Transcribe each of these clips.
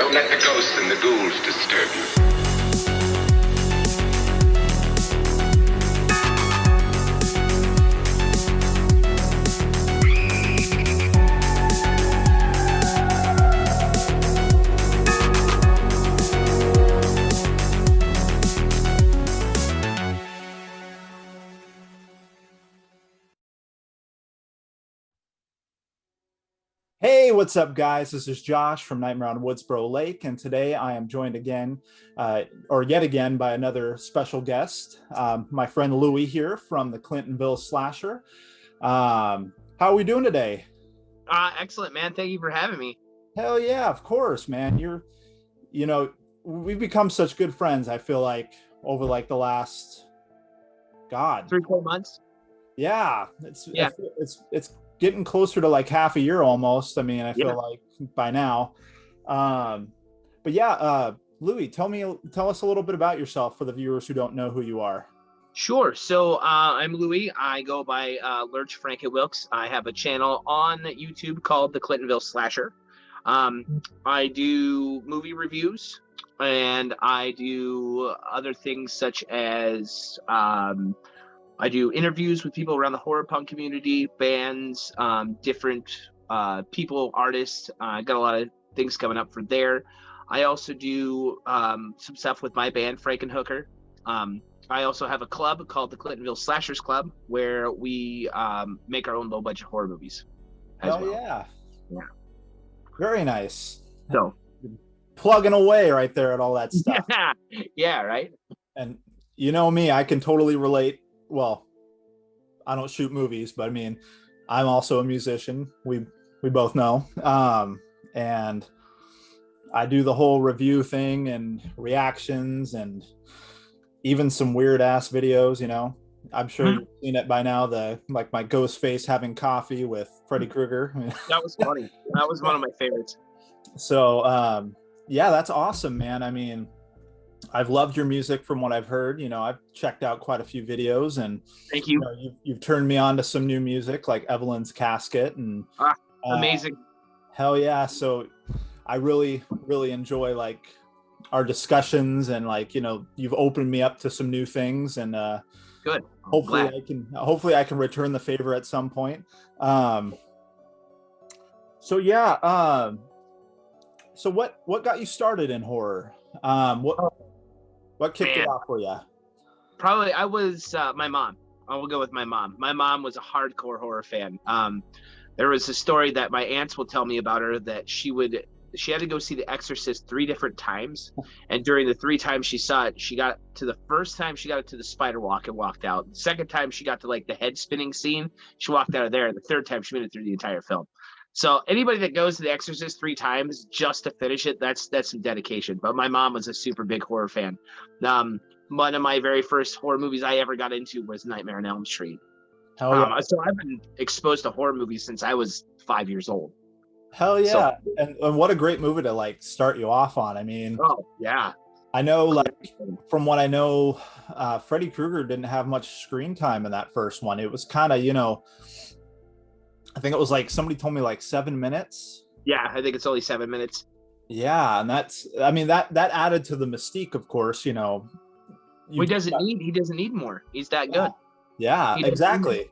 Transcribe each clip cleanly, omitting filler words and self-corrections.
Don't let the ghosts and the ghouls disturb you. Hey, what's up, guys? This is Josh from Nightmare on Woodsboro Lake, and today I am joined again, or yet again, by another special guest, my friend Louie here from the Clintonville Slasher. How are we doing today? Excellent, man. Thank you for having me. Hell yeah, of course, man. We've become such good friends. I feel like over like the last, God, 3-4 months. Yeah, it's getting closer to like half a year almost. I mean, I feel like by now. But yeah, Louie, tell us a little bit about yourself for the viewers who don't know who you are. Sure. So I'm Louie. I go by Lurch Frankie Wilkes. I have a channel on YouTube called the Clintonville Slasher. I do movie reviews and I do other things such as I do interviews with people around the horror punk community, bands, different people, artists. I got a lot of things coming up for there. I also do some stuff with my band, Frankenhooker. I also have a club called the Clintonville Slashers Club, where we make our own low-budget horror movies. Yeah. Very nice. So plugging away right there at all that stuff. Yeah, right. And you know me, I can totally relate. Well, I don't shoot movies, but I mean, I'm also a musician. We both know. And I do the whole review thing and reactions and even some weird ass videos, I'm sure you've seen it by now, like my ghost face having coffee with Freddy Krueger. That was funny. That was one of my favorites. So yeah, that's awesome, man. I mean, I've loved your music from what I've heard. I've checked out quite a few videos, and thank you. You've turned me on to some new music like Evelyn's Casket and amazing. Hell yeah. So I really enjoy like our discussions, and like, you've opened me up to some new things, and good. Hopefully I can return the favor at some point. So yeah, so what got you started in horror? What kicked it off for you? Probably I was my mom. I will go with my mom. My mom was a hardcore horror fan. There was a story that my aunts will tell me about her, that she had to go see The Exorcist 3 different times, and during the 3 times she saw it, the first time she got it to the spider walk and walked out. The second time she got to like the head spinning scene, she walked out of there. And the third time she made it through the entire film. So anybody that goes to The Exorcist 3 times just to finish it, that's some dedication. But my mom was a super big horror fan. One of my very first horror movies I ever got into was Nightmare on Elm Street. So I've been exposed to horror movies since I was 5 years old. Hell yeah. So, and what a great movie to like start you off on. I mean, oh yeah. I know, like, from what I know, Freddy Krueger didn't have much screen time in that first one. It was kind of, I think it was like, somebody told me like 7 minutes. Yeah, I think it's only 7 minutes. Yeah, and that added to the mystique, of course. He doesn't need more. He's that good. Yeah, exactly.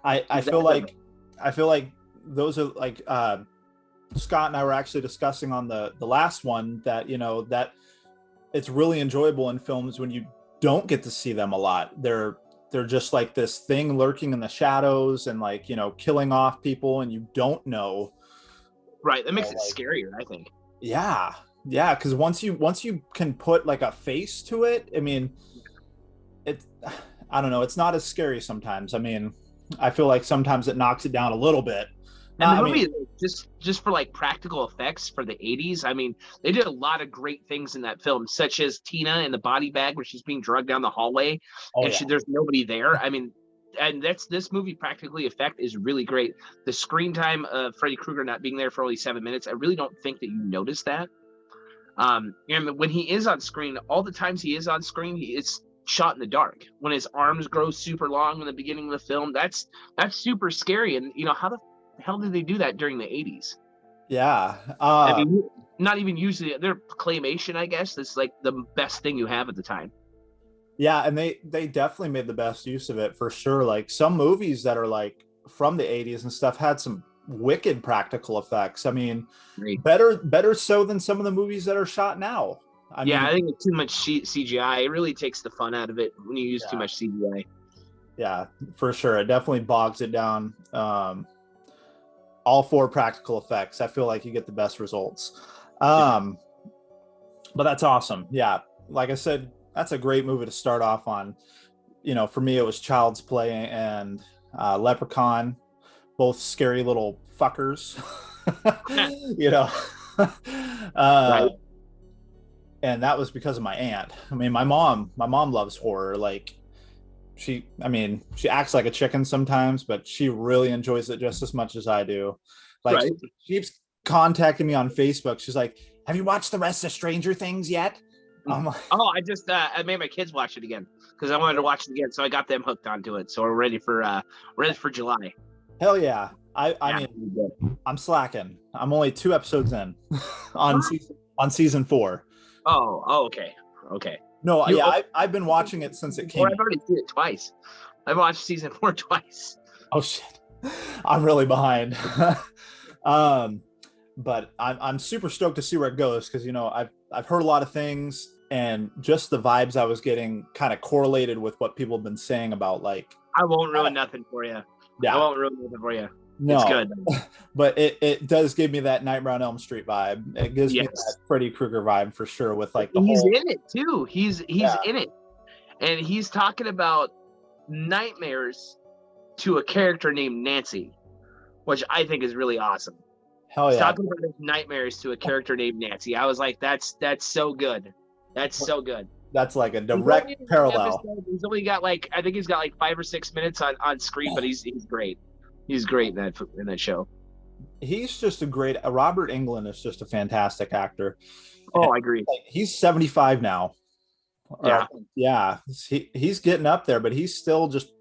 I feel like those are like Scott and I were actually discussing on the last one that that it's really enjoyable in films when you don't get to see them a lot. They're just like this thing lurking in the shadows and like, killing off people, and you don't know. Right. That makes it scarier, I think. Yeah. Yeah. Because once you can put like a face to it, I mean, I don't know. It's not as scary sometimes. I mean, I feel like sometimes it knocks it down a little bit. And the movie, just for like practical effects for the 80s, I mean, they did a lot of great things in that film, such as Tina in the body bag where she's being drugged down the hallway there's nobody there. I mean, and this movie practically effect is really great. The screen time of Freddy Krueger not being there for only 7 minutes, I really don't think that you notice that. And when he is on screen, all the times he is on screen, it's shot in the dark. When his arms grow super long in the beginning of the film, that's super scary. And how the hell did they do that during the 80s? Yeah. not even usually they're claymation, I guess. That's like the best thing you have at the time. Yeah, and they definitely made the best use of it for sure. Like some movies that are like from the 80s and stuff had some wicked practical effects. I mean, Great. better so than some of the movies that are shot now. I think it's too much CGI. It really takes the fun out of it when you use too much CGI. Yeah, for sure. It definitely bogs it down. All for practical effects. I feel like you get the best results. But that's awesome. Yeah, like I said, that's a great movie to start off on. You know, for me, it was Child's Play and Leprechaun, both scary little fuckers. You know, Right. and that was because of my aunt. I mean, my mom loves horror. Like she acts like a chicken sometimes, but she really enjoys it just as much as I do. Like Right. she keeps contacting me on Facebook. She's like, "Have you watched the rest of Stranger Things yet?" I'm like, I just I made my kids watch it again because I wanted to watch it again, so I got them hooked onto it. So we're ready for July. hell yeah. I mean, I'm slacking. I'm only 2 episodes in on season 4. Oh, okay. No, I've been watching it since it came. I've already seen it twice. I've watched season 4 twice. Oh shit, I'm really behind. But I'm super stoked to see where it goes because you know I've heard a lot of things and just the vibes I was getting kind of correlated with what people have been saying about like. I won't ruin nothing for you. Yeah, I won't ruin nothing for you. No, it's good. But it does give me that Nightmare on Elm Street vibe. It gives me that Freddy Krueger vibe for sure. With like he's in it too. He's in it, and he's talking about nightmares to a character named Nancy, which I think is really awesome. Hell He's yeah! talking about his nightmares to a character named Nancy. I was like, that's so good. That's so good. That's like a direct parallel. He's only got like I think he's got like 5 or 6 minutes on screen, but he's great. He's great in that show. He's just Robert Englund is just a fantastic actor. Oh, I agree. Like, he's 75 now. Yeah. He's getting up there, but he's still just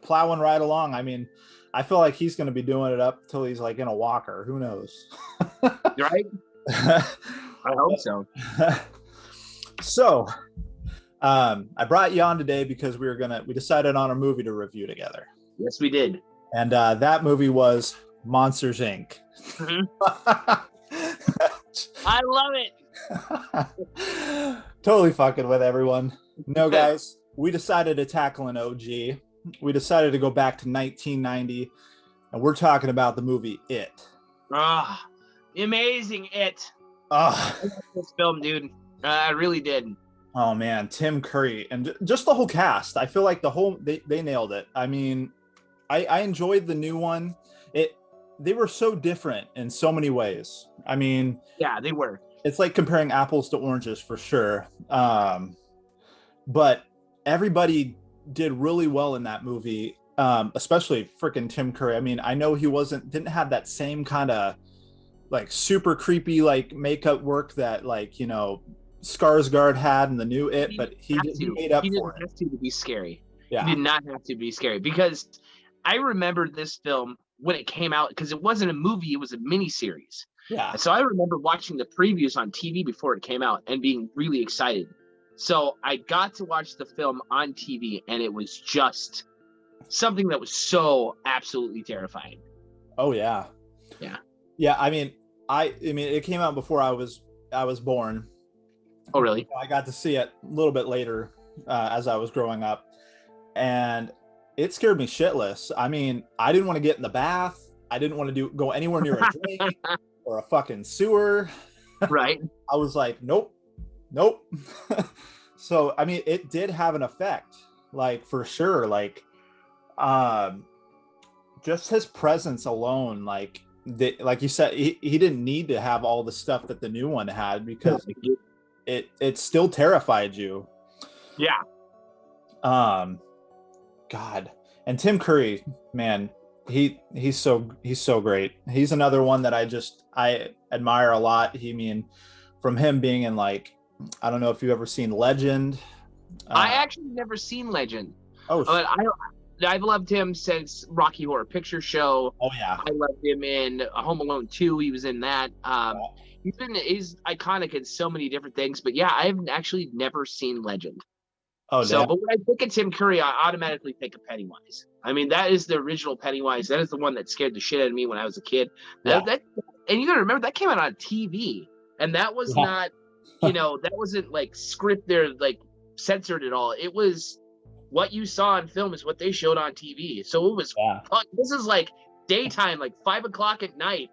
plowing right along. I mean, I feel like he's going to be doing it up till he's like in a walker. Who knows? Right? I hope so. So, I brought you on today because we decided on a movie to review together. Yes, we did. And that movie was Monsters, Inc. Mm-hmm. I love it. Totally fucking with everyone. No, guys, we decided to tackle an OG. We decided to go back to 1990, and we're talking about the movie It. Amazing It. I love this film, dude. I really did. Oh man, Tim Curry and just the whole cast. I feel like they nailed it. I mean, I enjoyed the new one. They were so different in so many ways. I mean, yeah, they were. It's like comparing apples to oranges for sure. But everybody did really well in that movie, especially freaking Tim Curry. I mean, I know he didn't have that same kind of like super creepy like makeup work that like, you know, Skarsgård had in the new It, but he made up for it. He didn't have to be scary. Yeah. He did not have to be scary because I remember this film when it came out because it wasn't a movie, it was a miniseries. Yeah. So I remember watching the previews on TV before it came out and being really excited. So I got to watch the film on TV and it was just something that was so absolutely terrifying. Oh yeah. Yeah. Yeah. I mean, it came out before I was born. Oh, really? I got to see it a little bit later as I was growing up, and it scared me shitless. I mean, I didn't want to get in the bath. I didn't want to go anywhere near a drain or a fucking sewer. Right. I was like, nope. So, I mean, it did have an effect, like for sure. Like, just his presence alone, like you said, he didn't need to have all the stuff that the new one had because it still terrified you. Yeah. God. And Tim Curry, man, he's so great. He's another one that I admire a lot. From him being in like, I don't know if you've ever seen Legend. I actually never seen Legend. Oh, but I've loved him since Rocky Horror Picture Show. Oh yeah. I loved him in Home Alone 2. He was in that. he's iconic in so many different things. But yeah, I've actually never seen Legend. Oh, So, damn. but when I think of Tim Curry, I automatically think of Pennywise. I mean, that is the original Pennywise. That is the one that scared the shit out of me when I was a kid. Yeah. And you gotta remember that came out on TV, and that was not, that wasn't like scripted or like censored at all. It was what you saw on film is what they showed on TV. So it was. This is like daytime, like 5 o'clock at night.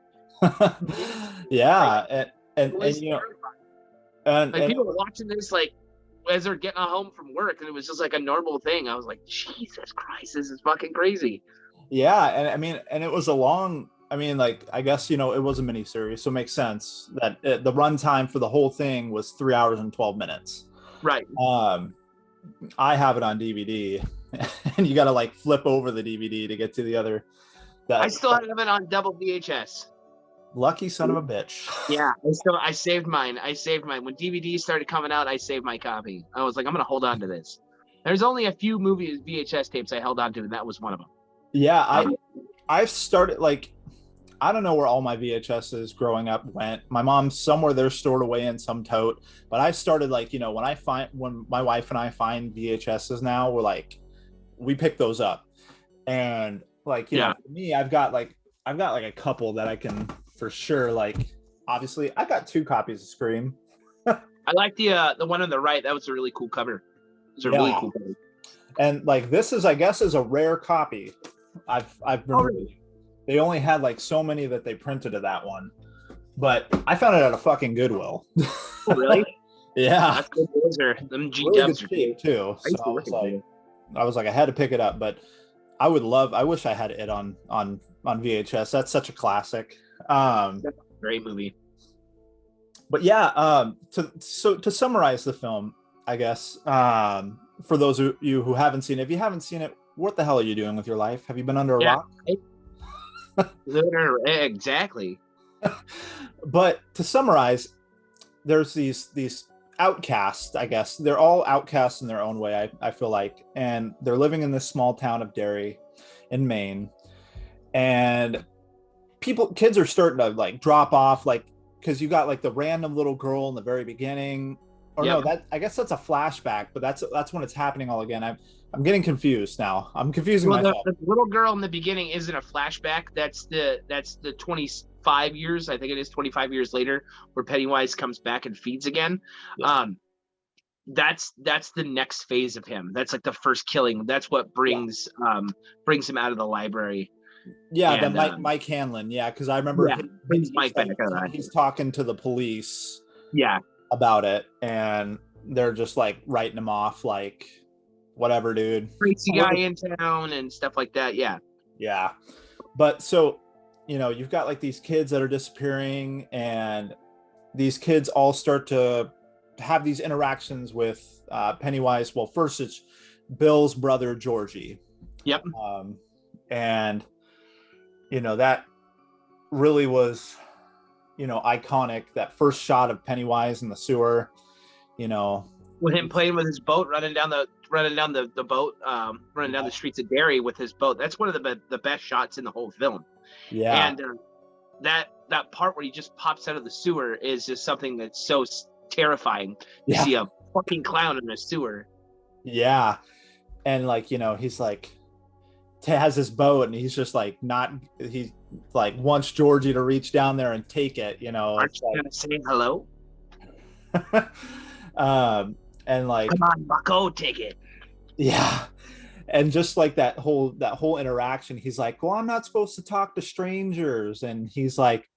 Yeah, and people were watching this like as they're getting home from work, and it was just like a normal thing. I was like, Jesus Christ, this is fucking crazy. Yeah, and I mean, and it was a long. I mean, like, I guess it was a miniseries, so it makes sense that the runtime for the whole thing was 3 hours and 12 minutes. Right. I have it on DVD, and you got to like flip over the DVD to get to the other. I still have it on double VHS. Lucky son of a bitch. Yeah, I saved mine. When DVDs started coming out, I saved my copy. I was like, I'm gonna hold on to this. There's only a few movies VHS tapes I held on to, and that was one of them. Yeah, I've started like, I don't know where all my VHSs growing up went. My mom's somewhere they're stored away in some tote, but I started like, when my wife and I find VHSs now, we pick those up, and like, for me, I've got like a couple that I can for sure, like, obviously I got 2 copies of Scream. I like the one on the right. That was a really cool cover. It's a really cool cover. And like, this is, I guess, is a rare copy. I've been really. They only had like so many that they printed of that one, but I found it at a fucking Goodwill. Oh, really? Yeah. That's good. Those are them G really dubs good shape too. So I was like, I had to pick it up, but I wish I had it on VHS. That's such a classic. That's a great movie. But yeah, to summarize the film, I guess, for those of you who haven't seen it, if you haven't seen it, what the hell are you doing with your life? Have you been under a rock? Exactly. But to summarize, there's these outcasts, I guess. They're all outcasts in their own way, I feel like. And they're living in this small town of Derry in Maine. And kids are starting to like drop off, like, because you got like the random little girl in the very beginning. Or no, I guess that's a flashback, but that's when it's happening all again. I'm getting confused now. I'm confusing myself. The little girl in the beginning isn't a flashback. That's the 25 years. I think it is 25 years later, where Pennywise comes back and feeds again. Yeah. That's the next phase of him. That's like the first killing. That's what brings him out of the library. Yeah, and, Mike Hanlon. Yeah, because I remember he's talking to the police. Yeah. About it, and they're just like writing him off, like, whatever, dude. Crazy guy in town and stuff like that. Yeah. But so, you've got like these kids that are disappearing, and these kids all start to have these interactions with Pennywise. Well, first it's Bill's brother Georgie. Yep. And that really was iconic, that first shot of Pennywise in the sewer, with him playing with his boat, running down the boat, running down the streets of Derry with his boat. That's one of the best shots in the whole film. Yeah. And that part where he just pops out of the sewer is just something that's so terrifying. You see a fucking clown in a sewer. Yeah. And like, he's like, has his boat, and he's just like he like wants Georgie to reach down there and take it, Aren't you gonna say hello? And like, come on, bucko, take it. Yeah. And just like that whole interaction, he's like, well, I'm not supposed to talk to strangers, and he's like,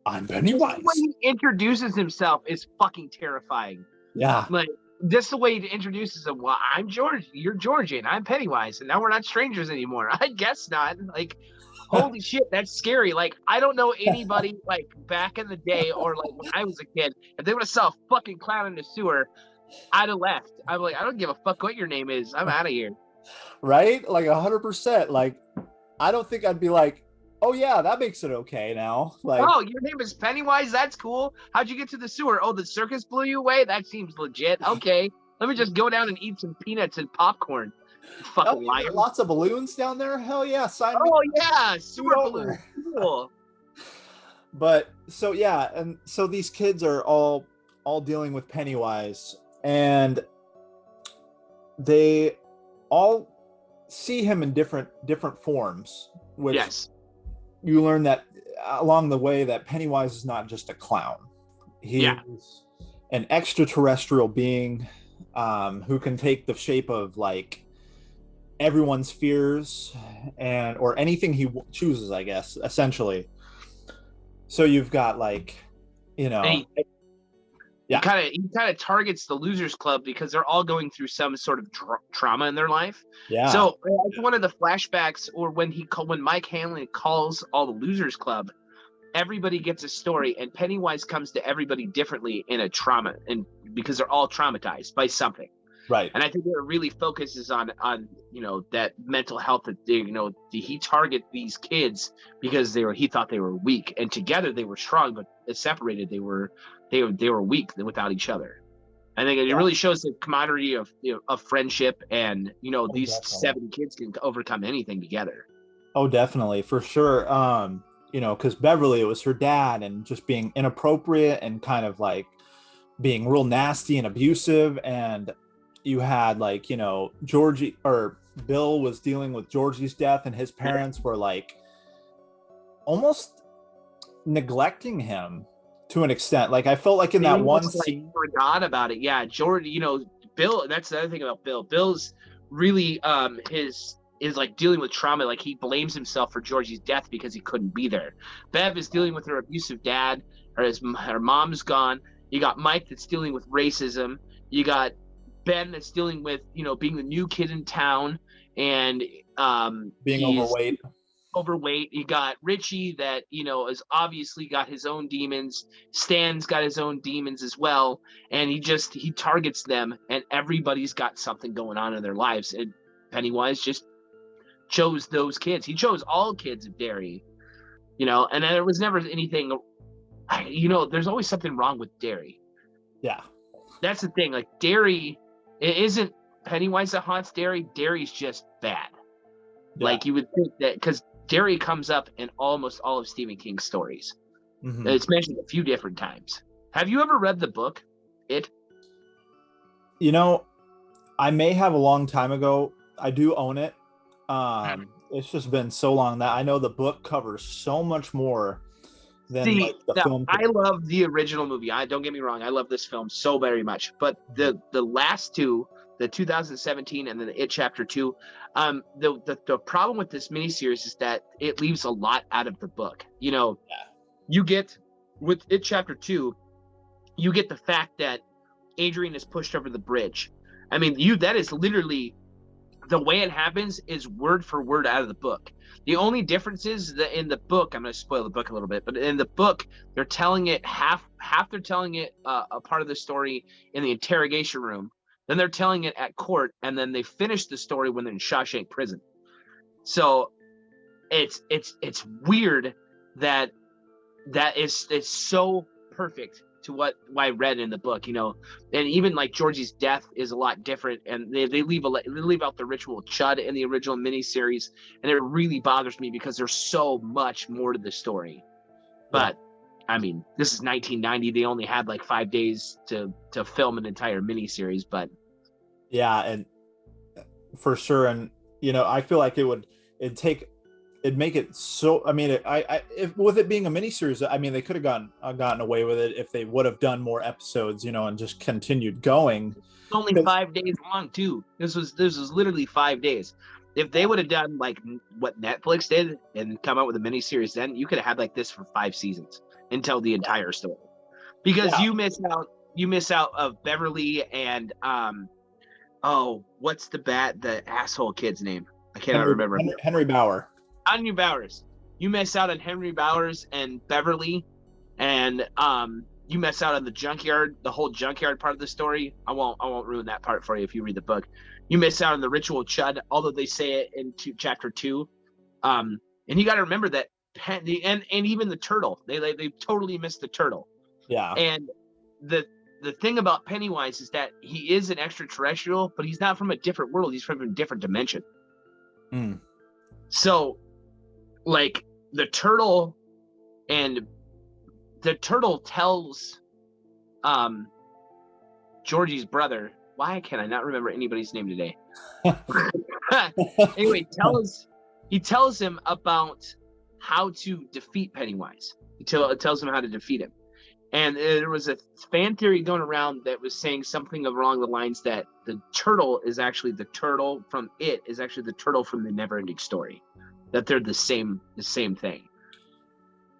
I'm Pennywise. The way he introduces himself is fucking terrifying. Yeah. Like, just the way he introduces him. Well, I'm George. You're Georgie, and I'm Pennywise, and now we're not strangers anymore. I guess not. Like, holy shit, that's scary. Like, I don't know anybody like back in the day or like when I was a kid, if they would have saw a fucking clown in the sewer, I'd have left. I'm like, I don't give a fuck what your name is. I'm out of here. Right? Like 100%. Like, I don't think I'd be like, oh yeah, that makes it okay now. Like, oh, your name is Pennywise? That's cool. How'd you get to the sewer? Oh, the circus blew you away? That seems legit. Okay. Let me just go down and eat some peanuts and popcorn. Fucking liar. Lots of balloons down there? Hell yeah. Sign me. Yeah. Sewer balloons. Cool. But so yeah, and so these kids are all dealing with Pennywise, and they all see him in different forms, which Yes. you learn that along the way that Pennywise is not just a clown. He Yeah. is an extraterrestrial being, who can take the shape of like everyone's fears and or anything he chooses, I guess, essentially. So you've got like, you know, And he yeah, kind of targets the losers club because they're all going through some sort of trauma in their life. yeah, So one of the flashbacks, or when Mike Hanlon calls all the losers club, everybody gets a story, and Pennywise comes to everybody differently in a trauma, and because they're all traumatized by something. right, And I think it really focuses on that mental health, that he target these kids because he thought they were weak, and together they were strong, but separated they were weak without each other. I think it yeah, really shows the camaraderie of friendship, and oh, these definitely. 7 kids can overcome anything together. Oh, definitely, for sure. Because Beverly, it was her dad, and just being inappropriate and kind of like being real nasty and abusive. And you had like, Georgie or Bill was dealing with Georgie's death, and his parents were like almost neglecting him to an extent. Like I felt like in They that one almost like scene. forgot about it. Yeah, Jordan. Bill. That's the other thing about Bill. Bill's really his is like dealing with trauma. Like he blames himself for Georgie's death because he couldn't be there. Bev is dealing with her abusive dad. Her mom's gone. You got Mike that's dealing with racism. You got Ben that's dealing with being the new kid in town, and Being he's overweight. overweight. You got Richie that has obviously got his own demons. Stan's got his own demons as well, and he targets them, and everybody's got something going on in their lives. And Pennywise just chose those kids. He chose all kids of Derry, and there was never anything. There's always something wrong with Derry. Yeah, That's the thing. Like Derry, it isn't Pennywise that haunts Derry. Derry's just bad. yeah. Like you would think that because Derry comes up in almost all of Stephen King's stories. Hmm. It's mentioned a few different times. Have you ever read the book? It? you know I may have a long time ago. I do own it. It's just been so long that I know the book covers so much more than See, like the now film I could. love the original movie. I don't get me wrong, I love this film so very much. But the last two, the 2017 and then the It Chapter 2, the problem with this miniseries is that it leaves a lot out of the book. Yeah, You get with It Chapter 2, you get the fact that Adrian is pushed over the bridge. I mean, that is literally the way it happens is word for word out of the book. The only difference is that in the book, I'm going to spoil the book a little bit, but in the book, they're telling it half they're telling it a part of the story in the interrogation room, then they're telling it at court, and then they finish the story when they're in Shawshank prison. So it's weird that it's so perfect to what I read in the book, and even like Georgie's death is a lot different, and they leave out the ritual chud in the original miniseries, and it really bothers me because there's so much more to the story. yeah, But I mean, this is 1990; they only had like 5 days to film an entire miniseries. But yeah, and for sure. And I feel like it'd make it so. I mean, if with it being a miniseries, I mean, they could have gotten away with it if they would have done more episodes, and just continued going. it's only 5 days long too. This was literally 5 days. If they would have done like what Netflix did and come out with a miniseries, then you could have had like this for 5 seasons and tell the entire story. Because Yeah, you miss out of Beverly and what's the asshole kid's name? I cannot remember. Henry Bauer. Henry Bowers. You miss out on Henry Bowers and Beverly, and you miss out on the whole junkyard part of the story. I won't ruin that part for you if you read the book. You miss out on the ritual chud, although they say it in chapter 2. And you got to remember that and even the turtle, they totally missed the turtle. Yeah, And the thing about Pennywise is that he is an extraterrestrial, but he's not from a different world. He's from a different dimension. mm. So like the turtle and the turtle tells Georgie's brother, why can I not remember anybody's name today? Anyway, he tells him about how to defeat Pennywise. He tells him how to defeat him. And there was a fan theory going around that was saying something along the lines that the turtle is actually the turtle from It is actually the turtle from the Neverending Story, that they're the same thing.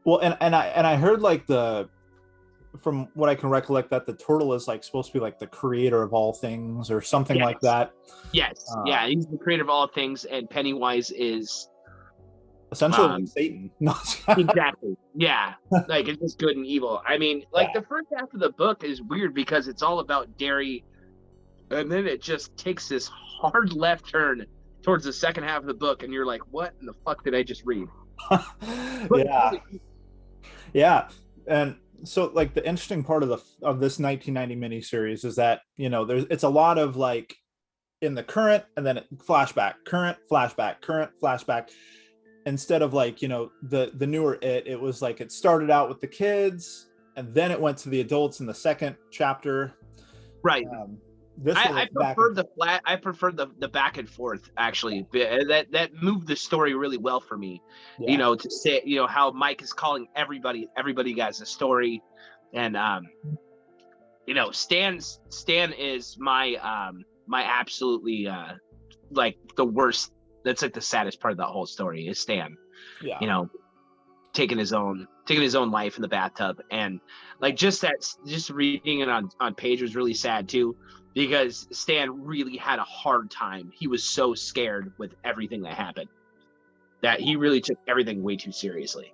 Well, and I heard like from what I can recollect that the turtle is like supposed to be like the creator of all things or something like that. Yes, yeah, he's the creator of all things, and Pennywise is essentially like Satan. Exactly. Yeah, like it's just good and evil. I mean, like the first half of the book is weird because it's all about Derry, and then it just takes this hard left turn towards the second half of the book, and you're like, what in the fuck did I just read? Yeah. And so like the interesting part of this 1990 miniseries is that, you know, it's a lot of like in the current and then flashback, current flashback, instead of like, you know, the newer it was like it started out with the kids and then it went to the adults in the second chapter. Right. I preferred the back and forth, actually. That moved the story really well for me. Yeah. You know, to say, you know, how Mike is calling everybody has a story, and you know, Stan is my my absolutely like the worst. That's like the saddest part of that whole story is Stan. Yeah. You know, taking his own life in the bathtub, and like just reading it on page was really sad too, because Stan really had a hard time. He was so scared with everything that happened that he really took everything way too seriously.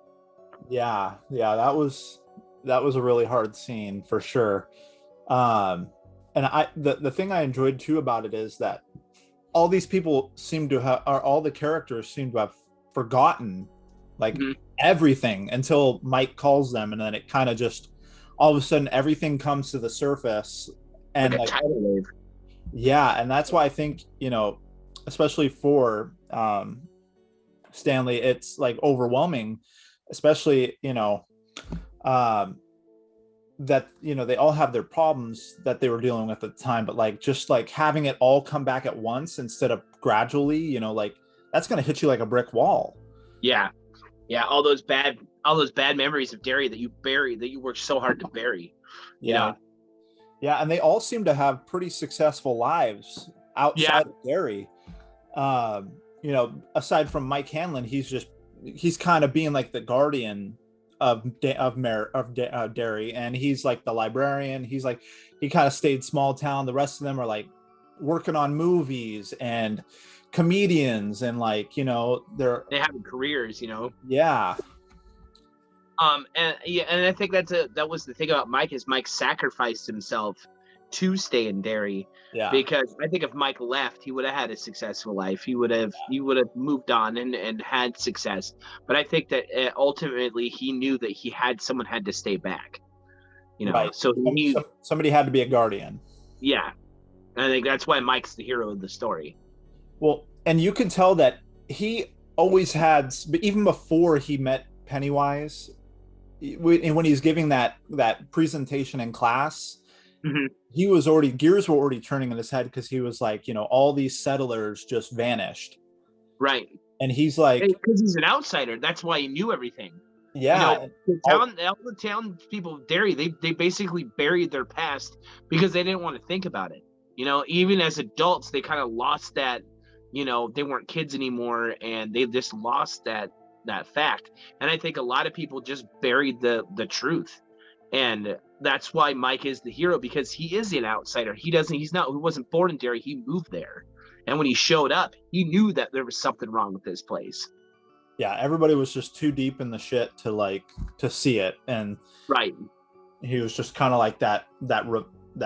Yeah, that was a really hard scene for sure. And the thing I enjoyed too about it is that all these people all the characters seem to have forgotten like everything until Mike calls them, and then it kind of just all of a sudden everything comes to the surface. And like, tidal wave. Yeah, and that's why I think, you know, especially for Stanley, it's like overwhelming, especially, you know, that, you know, they all have their problems that they were dealing with at the time, but like just like having it all come back at once instead of gradually, you know, like that's going to hit you like a brick wall. Yeah, all those bad memories of Derry that you worked so hard to bury. You know? Yeah, and they all seem to have pretty successful lives outside of Derry. You know, aside from Mike Hanlon, he's kind of being like the guardian of Derry, and he's like the librarian. He's like, he kind of stayed small town. The rest of them are like working on movies and comedians, and like, you know, they have careers, you know. Yeah. And I think that was the thing about Mike, is Mike sacrificed himself to stay in Derry. Yeah. Because I think if Mike left, he would have had a successful life. He would have moved on and had success. But I think that ultimately he knew that someone had to stay back. You know, right. So somebody had to be a guardian. Yeah. And I think that's why Mike's the hero of the story. Well, and you can tell that he always had, even before he met Pennywise, when he's giving that presentation in class, he was gears were already turning in his head, because he was like, you know, all these settlers just vanished. Right. And he's like, because he's an outsider, that's why he knew everything. Yeah. You know, all the town people of Derry, they basically buried their past because they didn't want to think about it. You know, even as adults, they kind of lost that, you know, they weren't kids anymore, and they just lost that fact. And I think a lot of people just buried the truth, and that's why Mike is the hero, because he is an outsider. He wasn't born in Derry, he moved there, and when he showed up, he knew that there was something wrong with this place. Yeah, everybody was just too deep in the shit to see it, and right, he was just kind of like that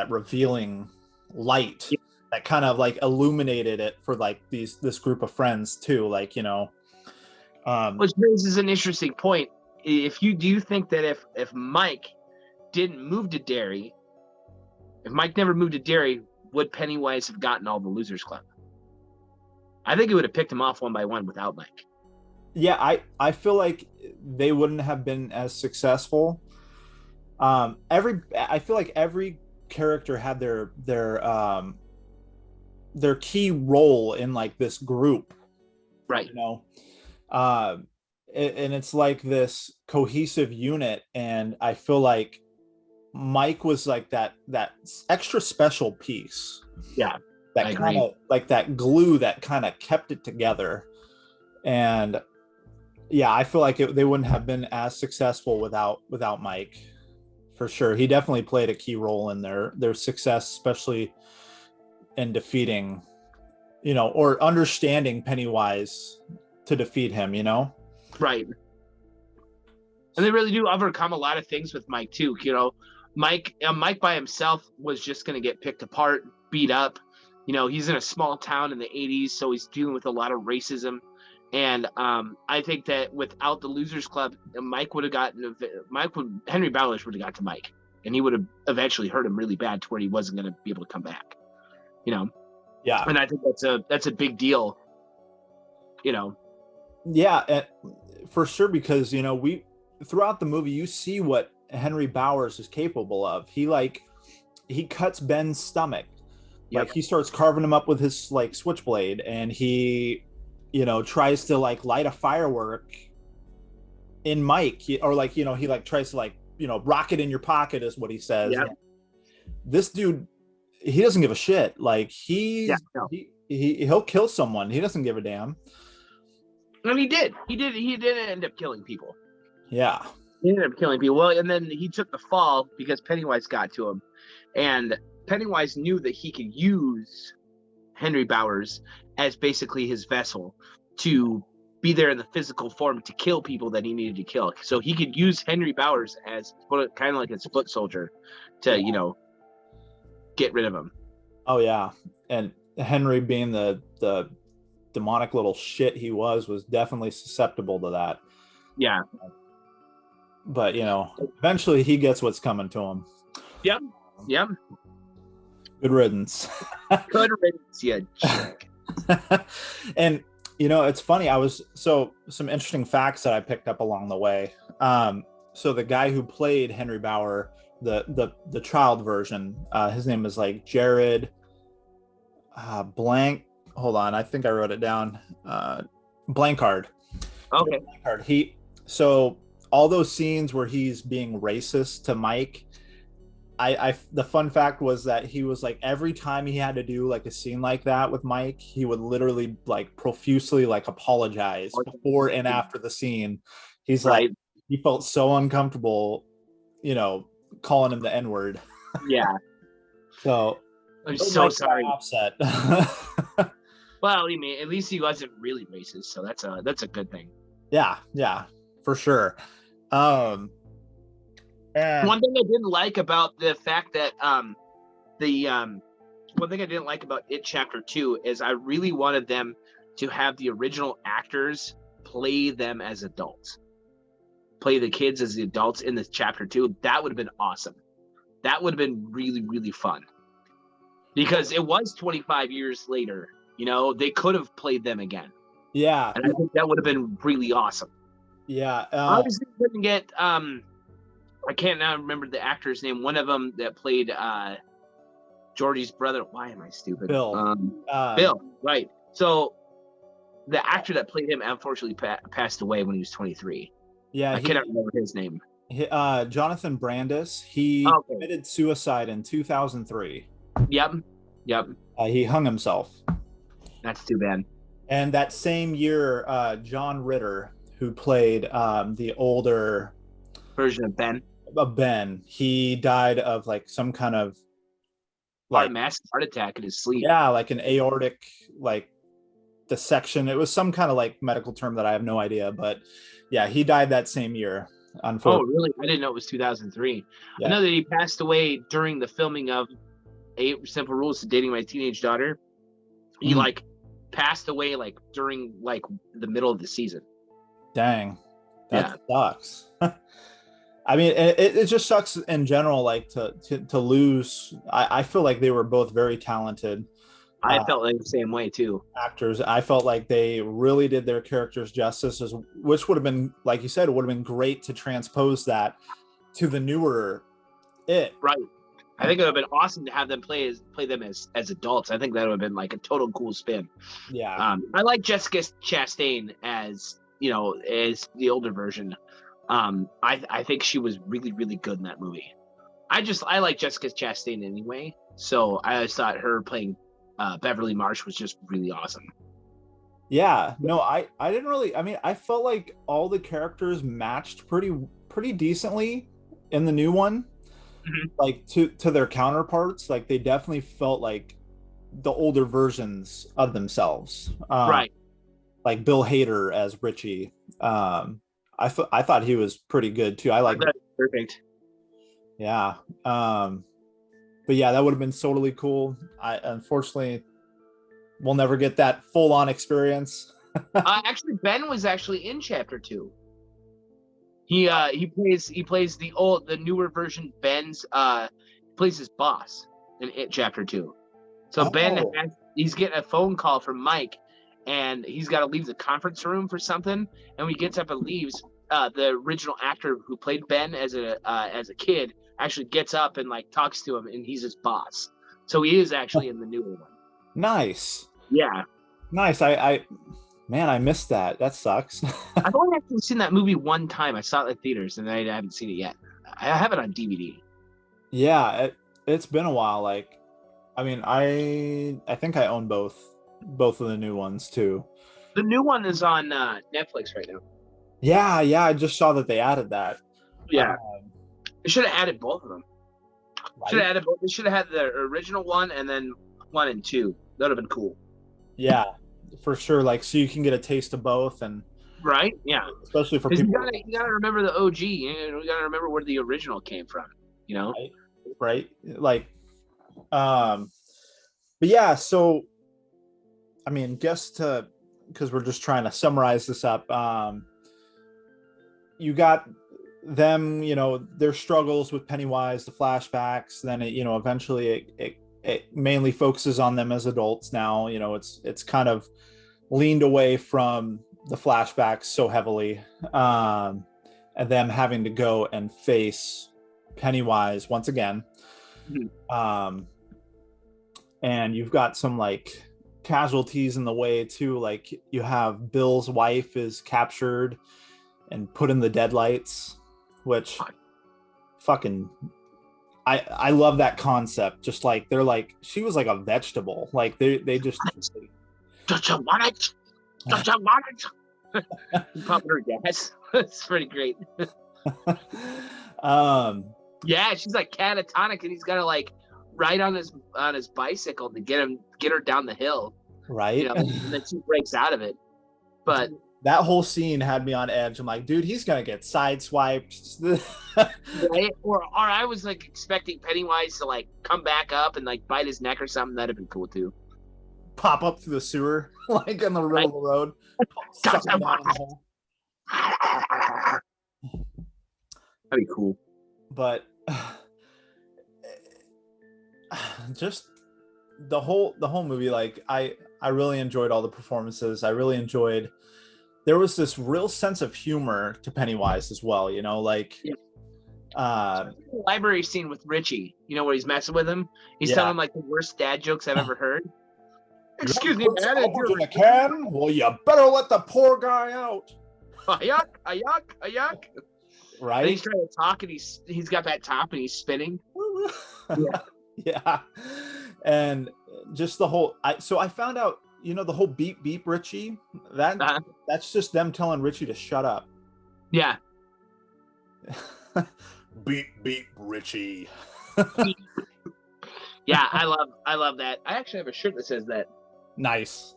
revealing light. Yeah. That kind of like illuminated it for like this group of friends too, like, you know. Which raises an interesting point. Do you think that if Mike didn't move to Derry, if Mike never moved to Derry, would Pennywise have gotten all the Losers Club? I think it would have picked him off one by one without Mike. Yeah, I feel like they wouldn't have been as successful. I feel like every character had their key role in like this group, Right. you know. uh and it's like this cohesive unit, and I feel like Mike was like that extra special piece, Yeah, I that kind agree. of like that glue that kind of kept it together. And yeah, I feel like they wouldn't have been as successful without Mike, for sure. He definitely played a key role in their success, especially in defeating, or understanding Pennywise to defeat him, Right. And they really do overcome a lot of things with Mike too. Mike by himself was just going to get picked apart, beat up. He's in a small town in the '80s, so he's dealing with a lot of racism. And I think that without the Losers Club, Henry Bowers would have got to Mike, and he would have eventually hurt him really bad to where he wasn't going to be able to come back. Yeah. And I think that's a big deal. Yeah, for sure, because we throughout the movie you see what Henry Bowers is capable of. He cuts Ben's stomach. Yep. Like he starts carving him up with his like switchblade, and he tries to like light a firework in Mike, or like he like tries to like rocket in your pocket is what he says. Yep. This dude, he doesn't give a shit. Like he'll kill someone. He doesn't give a damn. And he did end up killing people. Yeah. He ended up killing people. Well, and then he took the fall because Pennywise got to him. And Pennywise knew that he could use Henry Bowers as basically his vessel to be there in the physical form to kill people that he needed to kill. So he could use Henry Bowers as kind of like his foot soldier to, get rid of him. Oh, yeah. And Henry, being the demonic little shit he was definitely susceptible to that. Yeah. But eventually he gets what's coming to him. Yep. Good riddance. Good riddance, you jerk. And it's funny, some interesting facts that I picked up along the way. So the guy who played Henry Bauer, the child version, his name is like Jared blank, hold on, I think I wrote it down. Blankard. Okay. Blankard. So all those scenes where he's being racist to Mike, the fun fact was that he was like, every time he had to do like a scene like that with Mike, he would literally like profusely like apologize before and after the scene. He's right. Like, he felt so uncomfortable, calling him the N-word. Yeah. So I'm so sorry. Upset. Well, I mean, at least he wasn't really racist, so that's a good thing. Yeah, for sure. And one thing I didn't like about the fact that one thing I didn't like about It Chapter 2 is I really wanted them to have the original actors play them as adults. Play the kids as the adults in this Chapter 2. That would have been awesome. That would have been really, really fun. Because it was 25 years later. They could have played them again. Yeah. And I think that would have been really awesome. Yeah. Obviously, we couldn't get I can't now remember the actor's name. One of them that played Georgie's brother. Why am I stupid? Bill. Bill, right. So the actor that played him unfortunately passed away when he was 23. Yeah. I cannot remember his name. Jonathan Brandis. He committed suicide in 2003. Yep. He hung himself. That's too bad. And that same year, John Ritter, who played the older version of Ben, he died of like some kind of like massive heart attack in his sleep. Yeah, like an aortic like dissection. It was some kind of like medical term that I have no idea, but yeah, he died that same year. Unfortunately. Oh, really? I didn't know it was 2003. Yeah. I know that he passed away during the filming of 8 Simple Rules to Dating My Teenage Daughter. He like passed away like during like the middle of the season. Dang, that sucks. I mean, it just sucks in general, like to lose. I feel like they were both very talented. I felt like the same way too. Actors, I felt like they really did their characters justice, which would have been, like you said, it would have been great to transpose that to the newer It. Right. I think it would have been awesome to have them play them as adults. I think that would have been like a total cool spin. Yeah. I like Jessica Chastain as as the older version. I think she was really, really good in that movie. I like Jessica Chastain anyway, so I always thought her playing Beverly Marsh was just really awesome. Yeah. No, I didn't really. I mean, I felt like all the characters matched pretty decently in the new one. Mhm. Like to their counterparts, like they definitely felt like the older versions of themselves. Right. Like Bill Hader as Richie. I thought he was pretty good too. I like. Perfect. Yeah. But yeah, that would have been totally cool. I unfortunately we'll never get that full on experience. Actually, Ben was actually in Chapter 2. He plays the newer version. Ben's plays his boss in Chapter 2. So Ben he's getting a phone call from Mike, and he's got to leave the conference room for something. And when he gets up and leaves, the original actor who played Ben as a kid actually gets up and like talks to him, and he's his boss. So he is actually in the newer one. Nice. Yeah. Nice. Man, I missed that. That sucks. I've only actually seen that movie one time. I saw it in theaters, and I haven't seen it yet. I have it on DVD. Yeah, it's been a while. Like, I mean, I think I own both of the new ones too. The new one is on Netflix right now. Yeah, I just saw that they added that. Yeah, they should have added both of them. Right? Should have added both. They should have had the original one and then 1 and 2. That would have been cool. Yeah, for sure. Like, so you can get a taste of both, and right, yeah, especially for people. You gotta remember the OG. You gotta remember where the original came from. Right? Like, but yeah. So, I mean, just because we're just trying to summarize this up. You got them, their struggles with Pennywise, the flashbacks. Then eventually it mainly focuses on them as adults now. It's kind of leaned away from the flashbacks so heavily, and them having to go and face Pennywise once again. Mm-hmm. And you've got some like casualties in the way too. Like you have Bill's wife is captured and put in the deadlights, which fucking I love that concept. Just like they're like, she was like a vegetable. Like they just don't you want it? Don't you want it? Pumping her gas. It's pretty great. Yeah, she's like catatonic, and he's got to like ride on his bicycle to get her down the hill. Right. And then she breaks out of it. But that whole scene had me on edge. I'm like, dude, he's gonna get sideswiped. Right? Or I was like expecting Pennywise to like come back up and like bite his neck or something. That'd have been cool too. Pop up through the sewer, like in the middle of the road. That'd be cool. But just the whole movie, like I really enjoyed all the performances. I really enjoyed. There was this real sense of humor to Pennywise as well, like the library scene with Richie, where he's messing with him. He's telling like the worst dad jokes I've ever heard. Excuse me, man. In a can? Well, you better let the poor guy out. A yuck. Right. And he's trying to talk, and he's got that top, and he's spinning. Yeah. And just the whole. So I found out, the whole beep beep Richie. That's just them telling Richie to shut up. Yeah. Beep beep Richie. Yeah, I love that. I actually have a shirt that says that. Nice.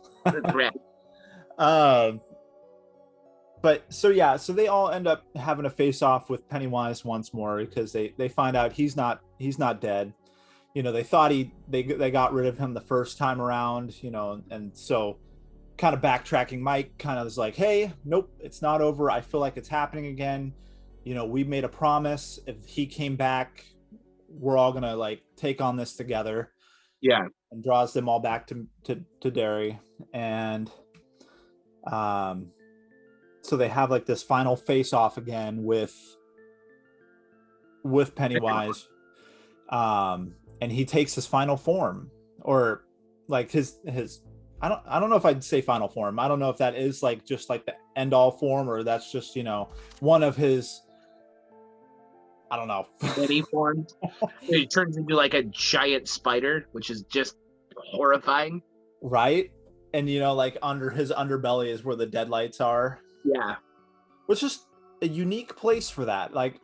But so they all end up having a face off with Pennywise once more because they find out he's not dead. They thought they got rid of him the first time around, and so kind of backtracking, Mike kind of was like, hey, nope, it's not over. I feel like it's happening again. We made a promise. If he came back, we're all gonna like take on this together. Yeah. And draws them all back to Derry. And so they have like this final face off again with with Pennywise, and he takes his final form, or like his I don't know if I'd say final form. I don't know if that is like just like the end all form, or that's just, you know, one of his, I don't know. Any form. He turns into like a giant spider, which is just horrifying. Right? And, you know, like under his underbelly is where the deadlights are. Yeah. Which is a unique place for that. Like,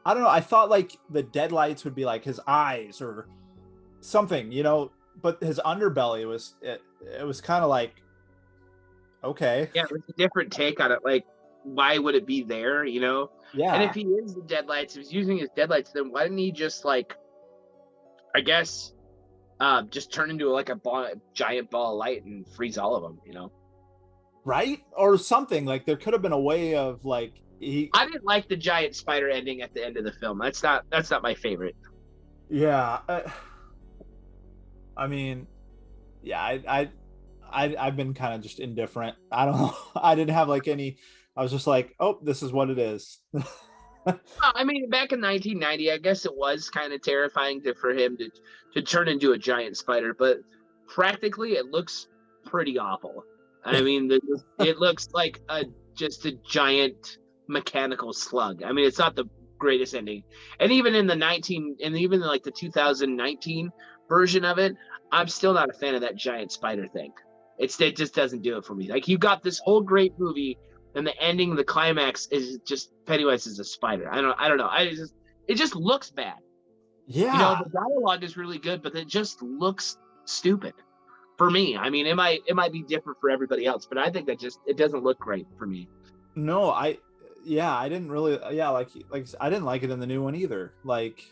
I don't know. I thought like the deadlights would be like his eyes or something, you know, but his underbelly was, it was kind of like, okay. Yeah, it was a different take on it. Like, why would it be there, you know? Yeah. And if he is the deadlights, if he's using his deadlights, then why didn't he just like, I guess, just turn into like a giant ball of light and freeze all of them, you know? Right? Or something. Like there could have been a way of like I didn't like the giant spider ending at the end of the film. That's not my favorite. Yeah. I mean, yeah, I've been kind of just indifferent. I don't know. I didn't have like any. I was just like, oh, this is what it is. I mean, back in 1990, I guess it was kind of terrifying for him to turn into a giant spider, but practically it looks pretty awful. I mean, it looks like just a giant mechanical slug. I mean, it's not the greatest ending. And even in like the 2019 version of it, I'm still not a fan of that giant spider thing. It just doesn't do it for me. Like, you got this whole great movie, and the ending, the climax is just Pennywise is a spider. I don't know. It just looks bad. Yeah. You know, the dialogue is really good, but it just looks stupid for me. I mean, it might be different for everybody else, but I think that it doesn't look great for me. No, I didn't really. Yeah, like I didn't like it in the new one either. Like,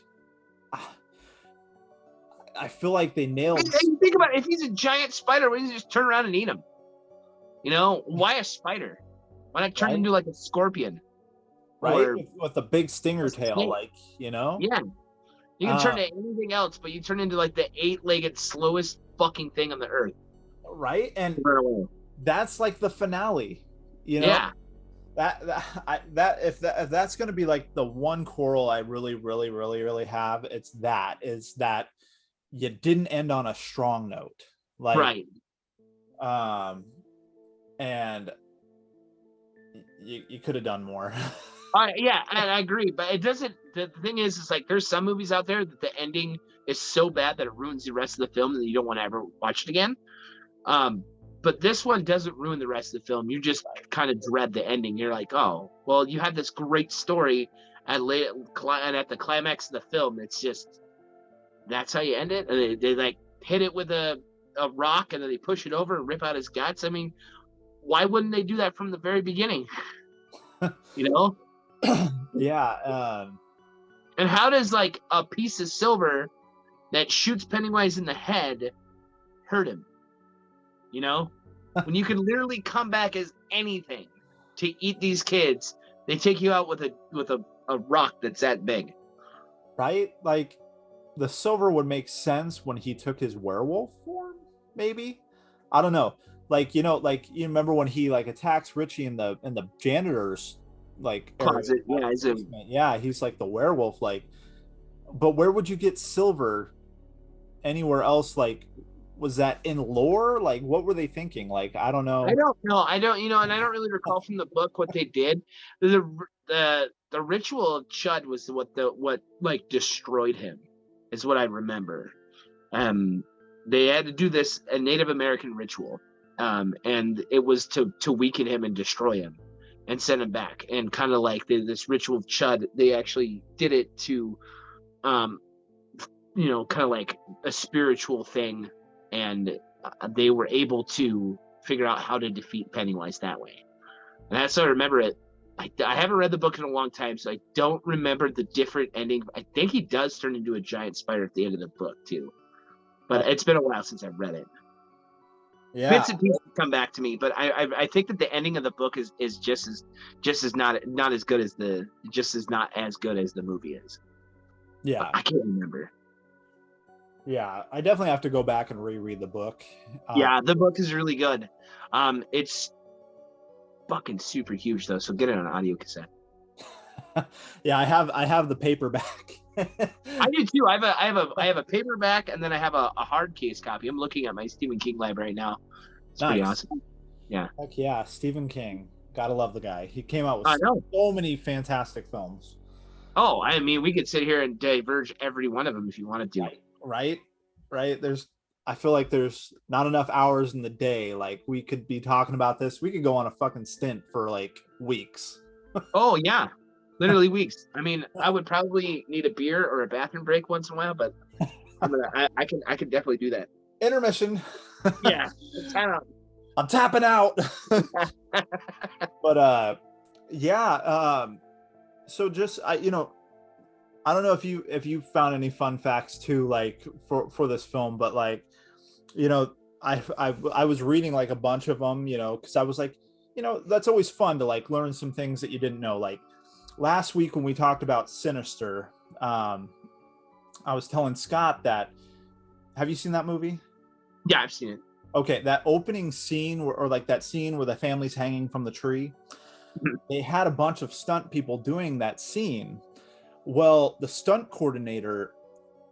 I feel like they nailed. And think about it, if he's a giant spider, why don't you just turn around and eat him? You know, why a spider? Why not turn into like a scorpion? Right? With a big stinger tail, snake. like, you know? Yeah. You can turn into anything else, but you turn into like the 8-legged slowest fucking thing on the earth. Right? And that's like the finale. You know? Yeah. If that's gonna be like the one quarrel I really, really, really, really have, is that you didn't end on a strong note. Like, right. And you could have done more. Yeah, and I agree, but it doesn't. The thing is like there's some movies out there that the ending is so bad that it ruins the rest of the film, and you don't want to ever watch it again. But this one doesn't ruin the rest of the film. You just kind of dread the ending. You're like, oh, well, you had this great story, and at the climax of the film, it's just that's how you end it. And they like hit it with a rock, and then they push it over and rip out his guts. I mean, why wouldn't they do that from the very beginning? You know? Yeah. And how does like a piece of silver that shoots Pennywise in the head hurt him? You know? When you can literally come back as anything to eat these kids, they take you out with a rock that's that big. Right? Like, the silver would make sense when he took his werewolf form, maybe? I don't know. Like, you know, like you remember when he like attacks Richie in the janitor's like closet. Yeah, he's like the werewolf. Like, but where would you get silver anywhere else? Like, was that in lore? Like, what were they thinking? Like, I don't know. I don't know. And I don't really recall from the book what they did. The ritual of Chud was what like destroyed him, is what I remember. They had to do a Native American ritual. And it was to weaken him and destroy him and send him back. And kind of like this ritual of Chud, they actually did it to, you know, kind of like a spiritual thing. And they were able to figure out how to defeat Pennywise that way. And that's how I remember it. I haven't read the book in a long time, so I don't remember the different ending. I think he does turn into a giant spider at the end of the book too. But it's been a while since I've read it. Yeah, bits and pieces come back to me, but I think that the ending of the book is just as not as good as not as good as the movie is. Yeah, but I can't remember. Yeah, I definitely have to go back and reread the book. Yeah, the book is really good. It's fucking super huge though, so get it on audio cassette. Yeah, I have the paperback. I do too. I have a paperback, and then I have a hard case copy. I'm looking at my Stephen King library now. It's pretty Nice. awesome. Yeah. Heck yeah, Stephen King. Gotta love the guy. He came out with I know. so many fantastic films. Oh, I mean, we could sit here and diverge every one of them if you wanted to. Right? Right? I feel like there's not enough hours in the day. Like we could be talking about this. We could go on a fucking stint for like weeks. Oh yeah, literally weeks. I mean, I would probably need a beer or a bathroom break once in a while, but I can definitely do that. Intermission. Yeah, time out. I'm tapping out. But yeah. So just I don't know if you found any fun facts too, like for this film, but like, I was reading like a bunch of them, because I was like, that's always fun to like learn some things that you didn't know. Like last week when we talked about Sinister, I was telling Scott that, have you seen that movie? Yeah, I've seen it. Okay, that opening scene or like that scene where the family's hanging from the tree, they had a bunch of stunt people doing that scene. Well, the stunt coordinator